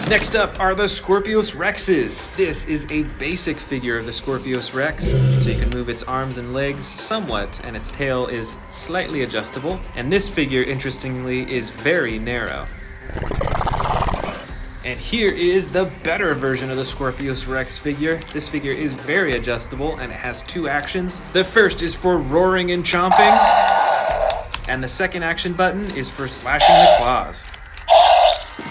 Next up are the Scorpius Rexes. This is a basic figure of the Scorpius Rex, so you can move its arms and legs somewhat, and its tail is slightly adjustable. And this figure, interestingly, is very narrow. And here is the better version of the Scorpius Rex figure. This figure is very adjustable, and it has two actions. The first is for roaring and chomping, and the second action button is for slashing the claws.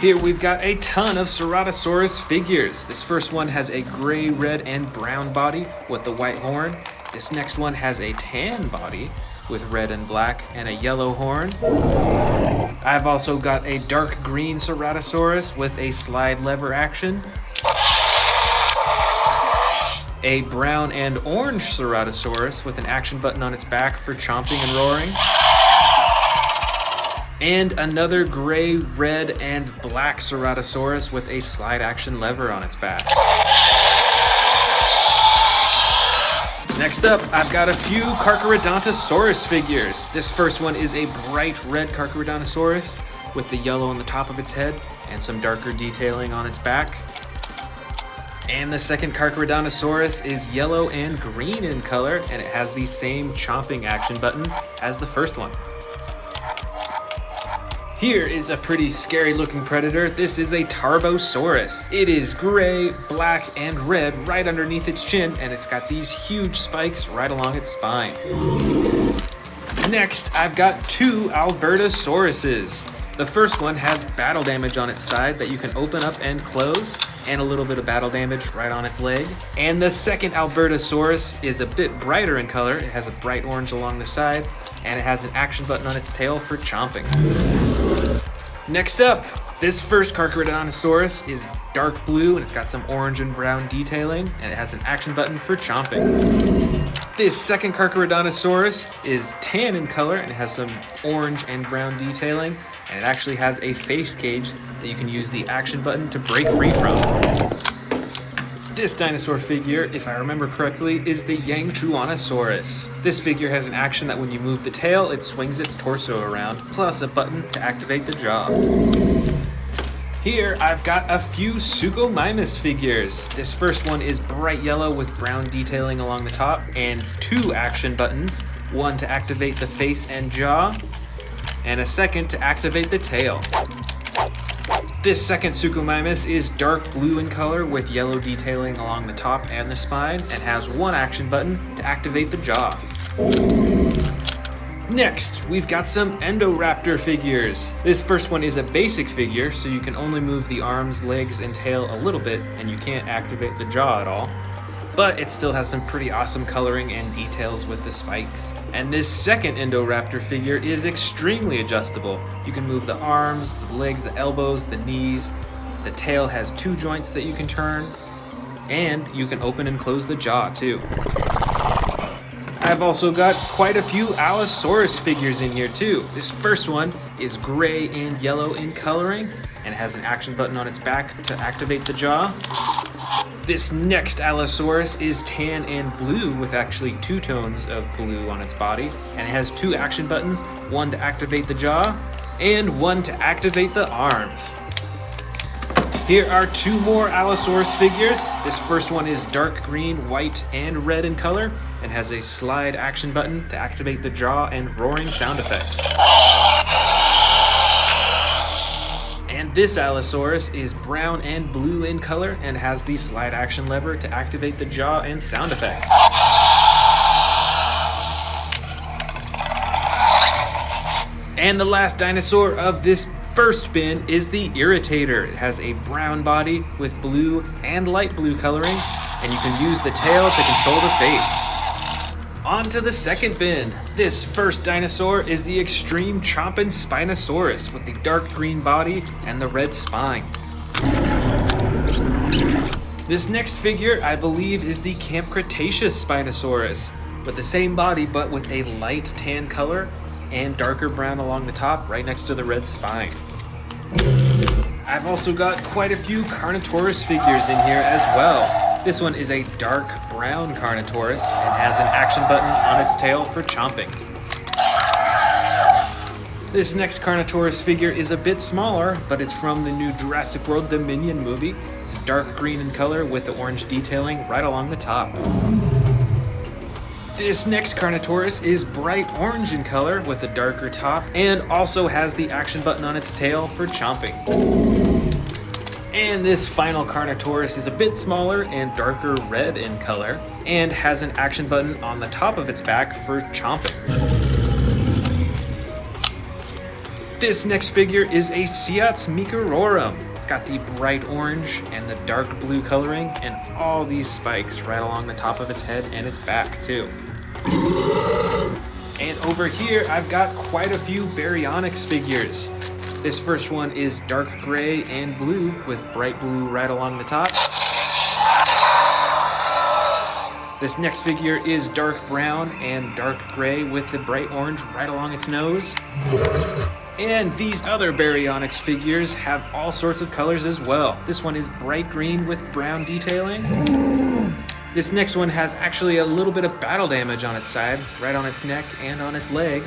Here we've got a ton of Ceratosaurus figures. This first one has a gray, red, and brown body with the white horn. This next one has a tan body with red and black and a yellow horn. I've also got a dark green Ceratosaurus with a slide lever action. A brown and orange Ceratosaurus with an action button on its back for chomping and roaring. And another gray, red, and black Ceratosaurus with a slide action lever on its back. Next up, I've got a few Carcharodontosaurus figures. This first one is a bright red Carcharodontosaurus with the yellow on the top of its head and some darker detailing on its back. And the second Carcharodontosaurus is yellow and green in color, and it has the same chomping action button as the first one. Here is a pretty scary looking predator. This is a Tarbosaurus. It is gray, black, and red right underneath its chin, and it's got these huge spikes right along its spine. Next, I've got two Albertosauruses. The first one has battle damage on its side that you can open up and close, and a little bit of battle damage right on its leg. And the second Albertosaurus is a bit brighter in color. It has a bright orange along the side, and it has an action button on its tail for chomping. Next up, this first Carcharodontosaurus is dark blue, and it's got some orange and brown detailing, and it has an action button for chomping. This second Carcharodontosaurus is tan in color, and it has some orange and brown detailing, and it actually has a face cage that you can use the action button to break free from. This dinosaur figure, if I remember correctly, is the Yangchuanosaurus. This figure has an action that when you move the tail, it swings its torso around, plus a button to activate the jaw. Here I've got a few Suchomimus figures. This first one is bright yellow with brown detailing along the top and 2 action buttons, one to activate the face and jaw, and a second to activate the tail. This second Suchomimus is dark blue in color with yellow detailing along the top and the spine and has 1 action button to activate the jaw. Next, we've got some Endoraptor figures. This first one is a basic figure, so you can only move the arms, legs, and tail a little bit, and you can't activate the jaw at all. But it still has some pretty awesome coloring and details with the spikes. And this second Endoraptor figure is extremely adjustable. You can move the arms, the legs, the elbows, the knees. The tail has 2 joints that you can turn, and you can open and close the jaw too. I've also got quite a few Allosaurus figures in here too. This first one is gray and yellow in coloring and has an action button on its back to activate the jaw. This next Allosaurus is tan and blue with actually 2 tones of blue on its body, and it has 2 action buttons, one to activate the jaw and one to activate the arms. Here are 2 more Allosaurus figures. This first one is dark green, white, and red in color and has a slide action button to activate the jaw and roaring sound effects. And this Allosaurus is brown and blue in color and has the slide action lever to activate the jaw and sound effects. And the last dinosaur of this first bin is the Irritator. It has a brown body with blue and light blue coloring, and you can use the tail to control the face. On to the second bin. This first dinosaur is the Extreme Chompin' Spinosaurus with the dark green body and the red spine. This next figure, I believe, is the Camp Cretaceous Spinosaurus with the same body but with a light tan color and darker brown along the top right next to the red spine. I've also got quite a few Carnotaurus figures in here as well. This one is a dark brown Carnotaurus and has an action button on its tail for chomping. This next Carnotaurus figure is a bit smaller, but it's from the new Jurassic World Dominion movie. It's dark green in color with the orange detailing right along the top. This next Carnotaurus is bright orange in color with a darker top and also has the action button on its tail for chomping. And this final Carnotaurus is a bit smaller and darker red in color and has an action button on the top of its back for chomping. This next figure is a Ceots Microrum. It's got the bright orange and the dark blue coloring and all these spikes right along the top of its head and its back too. And over here, I've got quite a few Baryonyx figures. This first one is dark gray and blue with bright blue right along the top. This next figure is dark brown and dark gray with the bright orange right along its nose. And these other Baryonyx figures have all sorts of colors as well. This one is bright green with brown detailing. This next one has actually a little bit of battle damage on its side, right on its neck and on its leg.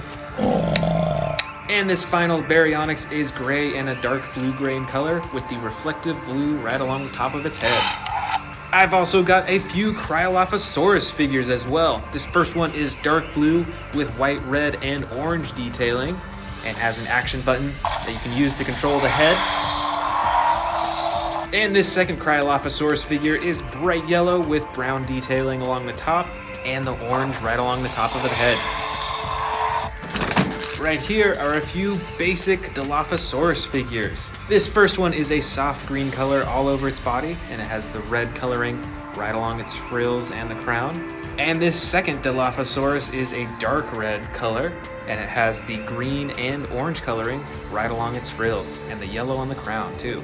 And this final Baryonyx is gray and a dark blue-gray in color with the reflective blue right along the top of its head. I've also got a few Cryolophosaurus figures as well. This first one is dark blue with white, red, and orange detailing and has an action button that you can use to control the head. And this second Cryolophosaurus figure is bright yellow with brown detailing along the top and the orange right along the top of the head. Right here are a few basic Dilophosaurus figures. This first one is a soft green color all over its body, and it has the red coloring right along its frills and the crown. And this second Dilophosaurus is a dark red color, and it has the green and orange coloring right along its frills, and the yellow on the crown too.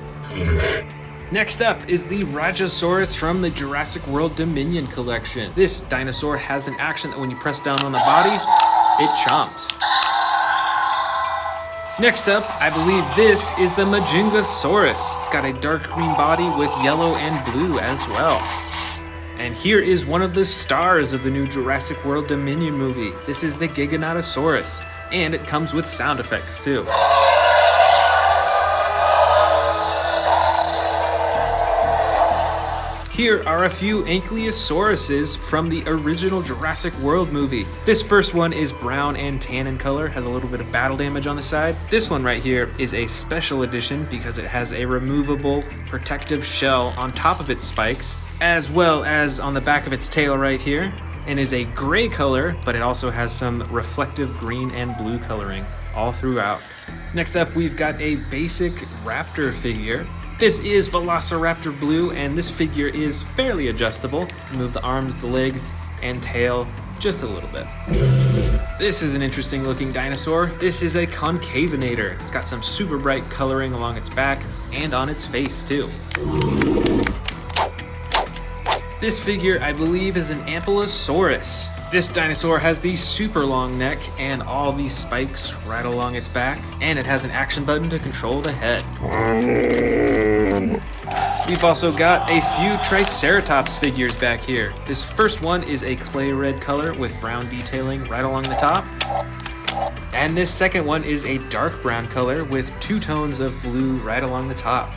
Next up is the Rajasaurus from the Jurassic World Dominion collection. This dinosaur has an action that when you press down on the body, it chomps. Next up, I believe this is the Majungasaurus. It's got a dark green body with yellow and blue as well. And here is one of the stars of the new Jurassic World Dominion movie. This is the Giganotosaurus, and it comes with sound effects too. Here are a few Ankylosauruses from the original Jurassic World movie. This first one is brown and tan in color, has a little bit of battle damage on the side. This one right here is a special edition because it has a removable protective shell on top of its spikes, as well as on the back of its tail right here, and is a gray color, but it also has some reflective green and blue coloring all throughout. Next up, we've got a basic raptor figure. This is Velociraptor Blue, and this figure is fairly adjustable. You can move the arms, the legs, and tail just a little bit. This is an interesting looking dinosaur. This is a Concavenator. It's got some super bright coloring along its back and on its face too. This figure, I believe, is an Ankylosaurus. This dinosaur has the super long neck and all these spikes right along its back, and it has an action button to control the head. We've also got a few Triceratops figures back here. This first one is a clay red color with brown detailing right along the top. And this second one is a dark brown color with two tones of blue right along the top.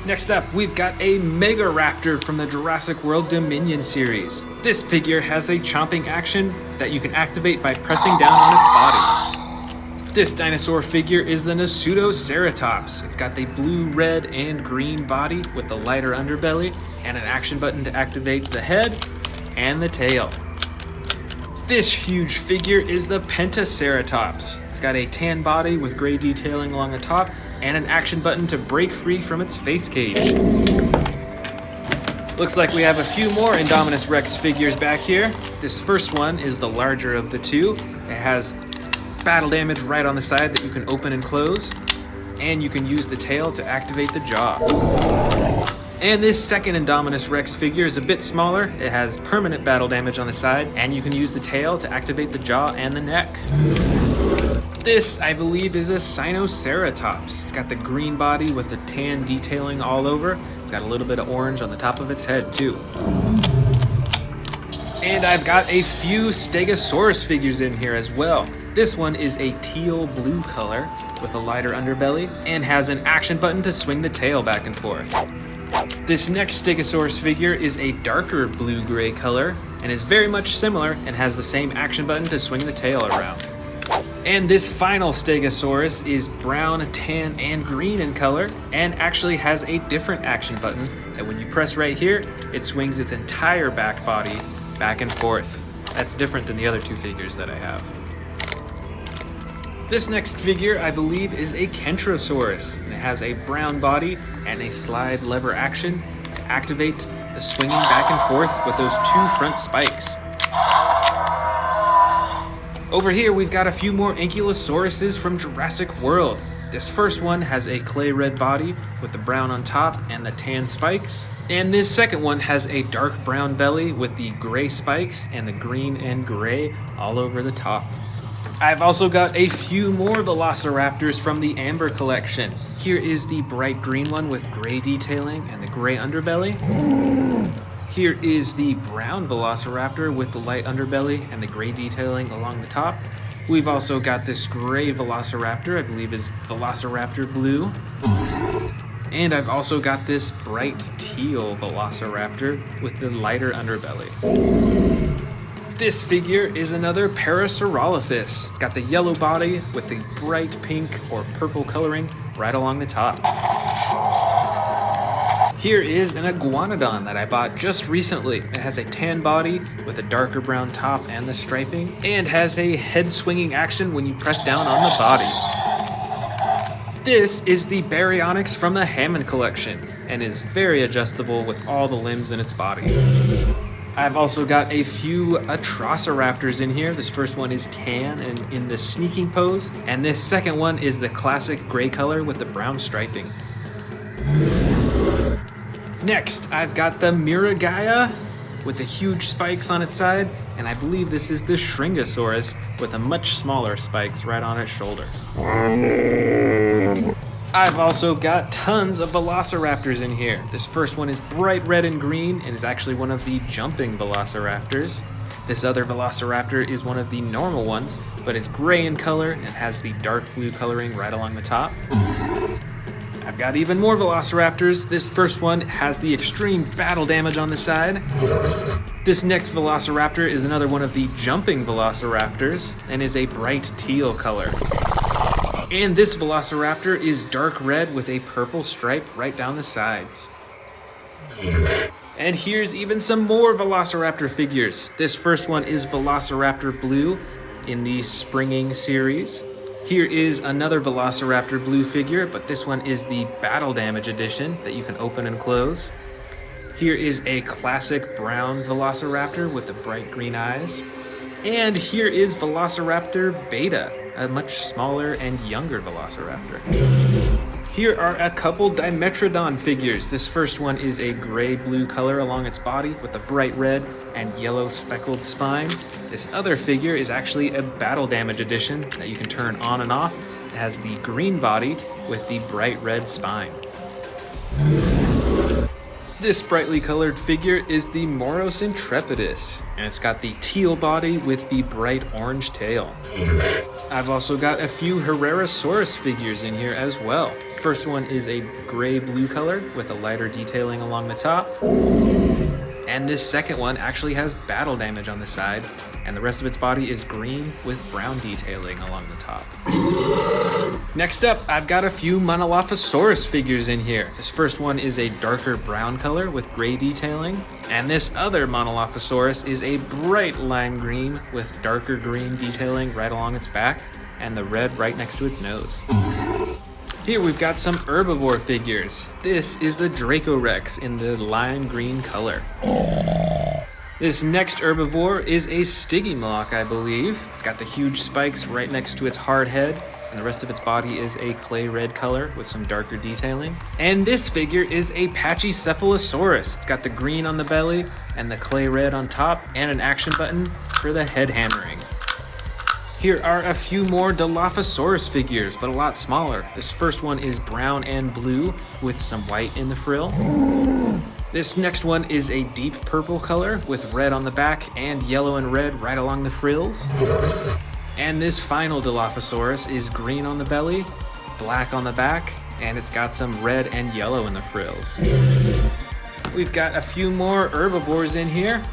Next up, we've got a Megaraptor from the Jurassic World Dominion series. This figure has a chomping action that you can activate by pressing down on its body. This dinosaur figure is the Ceratosaurus. It's got the blue, red, and green body with the lighter underbelly and an action button to activate the head and the tail. This huge figure is the Pentaceratops. It's got a tan body with gray detailing along the top and an action button to break free from its face cage. Looks like we have a few more Indominus Rex figures back here. This first one is the larger of the two. It has battle damage right on the side that you can open and close, and you can use the tail to activate the jaw. And this second Indominus Rex figure is a bit smaller. It has permanent battle damage on the side, and you can use the tail to activate the jaw and the neck. This, I believe, is a Spinosaurus. It's got the green body with the tan detailing all over. It's got a little bit of orange on the top of its head, too. And I've got a few Stegosaurus figures in here as well. This one is a teal blue color with a lighter underbelly and has an action button to swing the tail back and forth. This next Stegosaurus figure is a darker blue-gray color and is very much similar and has the same action button to swing the tail around. And this final Stegosaurus is brown, tan, and green in color, and actually has a different action button that when you press right here, it swings its entire back body back and forth. That's different than the other two figures that I have. This next figure, I believe, is a Kentrosaurus, and it has a brown body and a slide lever action to activate the swinging back and forth with those two front spikes. Over here, we've got a few more Ankylosauruses from Jurassic World. This first one has a clay red body with the brown on top and the tan spikes. And this second one has a dark brown belly with the gray spikes and the green and gray all over the top. I've also got a few more Velociraptors from the Amber collection. Here is the bright green one with gray detailing and the gray underbelly. Here is the brown Velociraptor with the light underbelly and the gray detailing along the top. We've also got this gray Velociraptor, I believe is Velociraptor Blue. And I've also got this bright teal Velociraptor with the lighter underbelly. This figure is another Parasaurolophus. It's got the yellow body with the bright pink or purple coloring right along the top. Here is an Iguanodon that I bought just recently. It has a tan body with a darker brown top and the striping, and has a head swinging action when you press down on the body. This is the Baryonyx from the Hammond collection, and is very adjustable with all the limbs in its body. I've also got a few Atrociraptors in here. This first one is tan and in the sneaking pose, and this second one is the classic gray color with the brown striping. Next, I've got the Miragaia with the huge spikes on its side, and I believe this is the Shringosaurus with a much smaller spikes right on its shoulders. I've also got tons of Velociraptors in here. This first one is bright red and green and is actually one of the jumping Velociraptors. This other Velociraptor is one of the normal ones, but is gray in color and has the dark blue coloring right along the top. I've I've got even more Velociraptors. This first one has the extreme battle damage on the side. This next Velociraptor is another one of the jumping Velociraptors and is a bright teal color. And this Velociraptor is dark red with a purple stripe right down the sides. And here's even some more Velociraptor figures. This first one is Velociraptor Blue in the Springing series. Here is another Velociraptor Blue figure, but this one is the Battle Damage edition that you can open and close. Here is a classic brown Velociraptor with the bright green eyes. And here is Velociraptor Beta, a much smaller and younger Velociraptor. Here are a couple Dimetrodon figures. This first one is a gray-blue color along its body with a bright red and yellow speckled spine. This other figure is actually a Battle Damage edition that you can turn on and off. It has the green body with the bright red spine. This brightly colored figure is the Moros Intrepidus, and it's got the teal body with the bright orange tail. I've also got a few Herrerasaurus figures in here as well. First one is a gray-blue color with a lighter detailing along the top. And this second one actually has battle damage on the side, and the rest of its body is green with brown detailing along the top. Next up, I've got a few Monolophosaurus figures in here. This first one is a darker brown color with gray detailing, and this other Monolophosaurus is a bright lime green with darker green detailing right along its back, and the red right next to its nose. Here we've got some herbivore figures. This is the Dracorex in the lime green color. This next herbivore is a Stygimoloch, I believe. It's got the huge spikes right next to its hard head, and the rest of its body is a clay red color with some darker detailing. And this figure is a Pachycephalosaurus. It's got the green on the belly and the clay red on top, and an action button for the head hammering. Here are a few more Dilophosaurus figures, but a lot smaller. This first one is brown and blue with some white in the frill. This next one is a deep purple color with red on the back and yellow and red right along the frills. And this final Dilophosaurus is green on the belly, black on the back, and it's got some red and yellow in the frills. We've got a few more herbivores in here.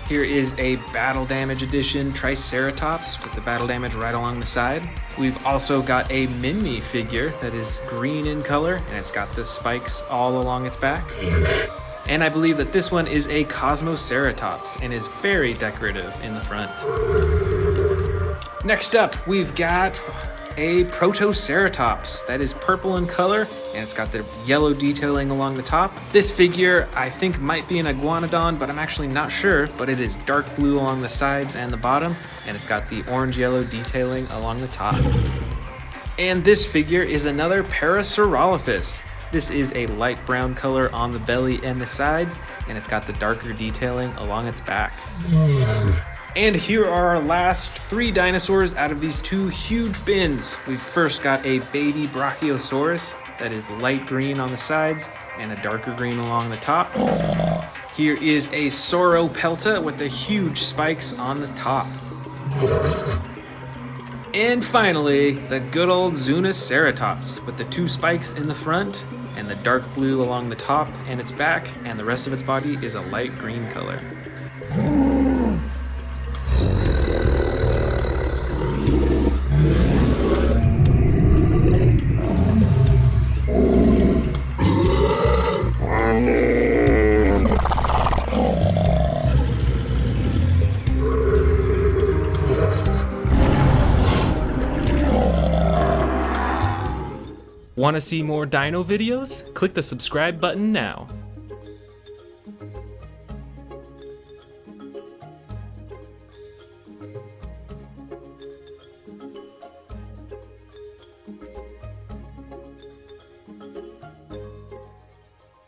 Here is a Battle Damage Edition Triceratops with the battle damage right along the side. We've also got a Minmi figure that is green in color, and it's got the spikes all along its back. And I believe that this one is a Cosmoceratops and is very decorative in the front. Next up, we've got a Protoceratops that is purple in color, and it's got the yellow detailing along the top. This figure I think might be an iguanodon, but I'm actually not sure, but it is dark blue along the sides and the bottom, and it's got the orange-yellow detailing along the top. And this figure is another Parasaurolophus. This is a light brown color on the belly and the sides, and it's got the darker detailing along its back. And here are our last 3 dinosaurs out of these 2 huge bins. We've first got a baby Brachiosaurus that is light green on the sides and a darker green along the top. Here is a Sauropelta with the huge spikes on the top. And finally, the good old Zuniceratops with the 2 spikes in the front and the dark blue along the top and its back, and the rest of its body is a light green color. Want to see more dino videos? Click the subscribe button now.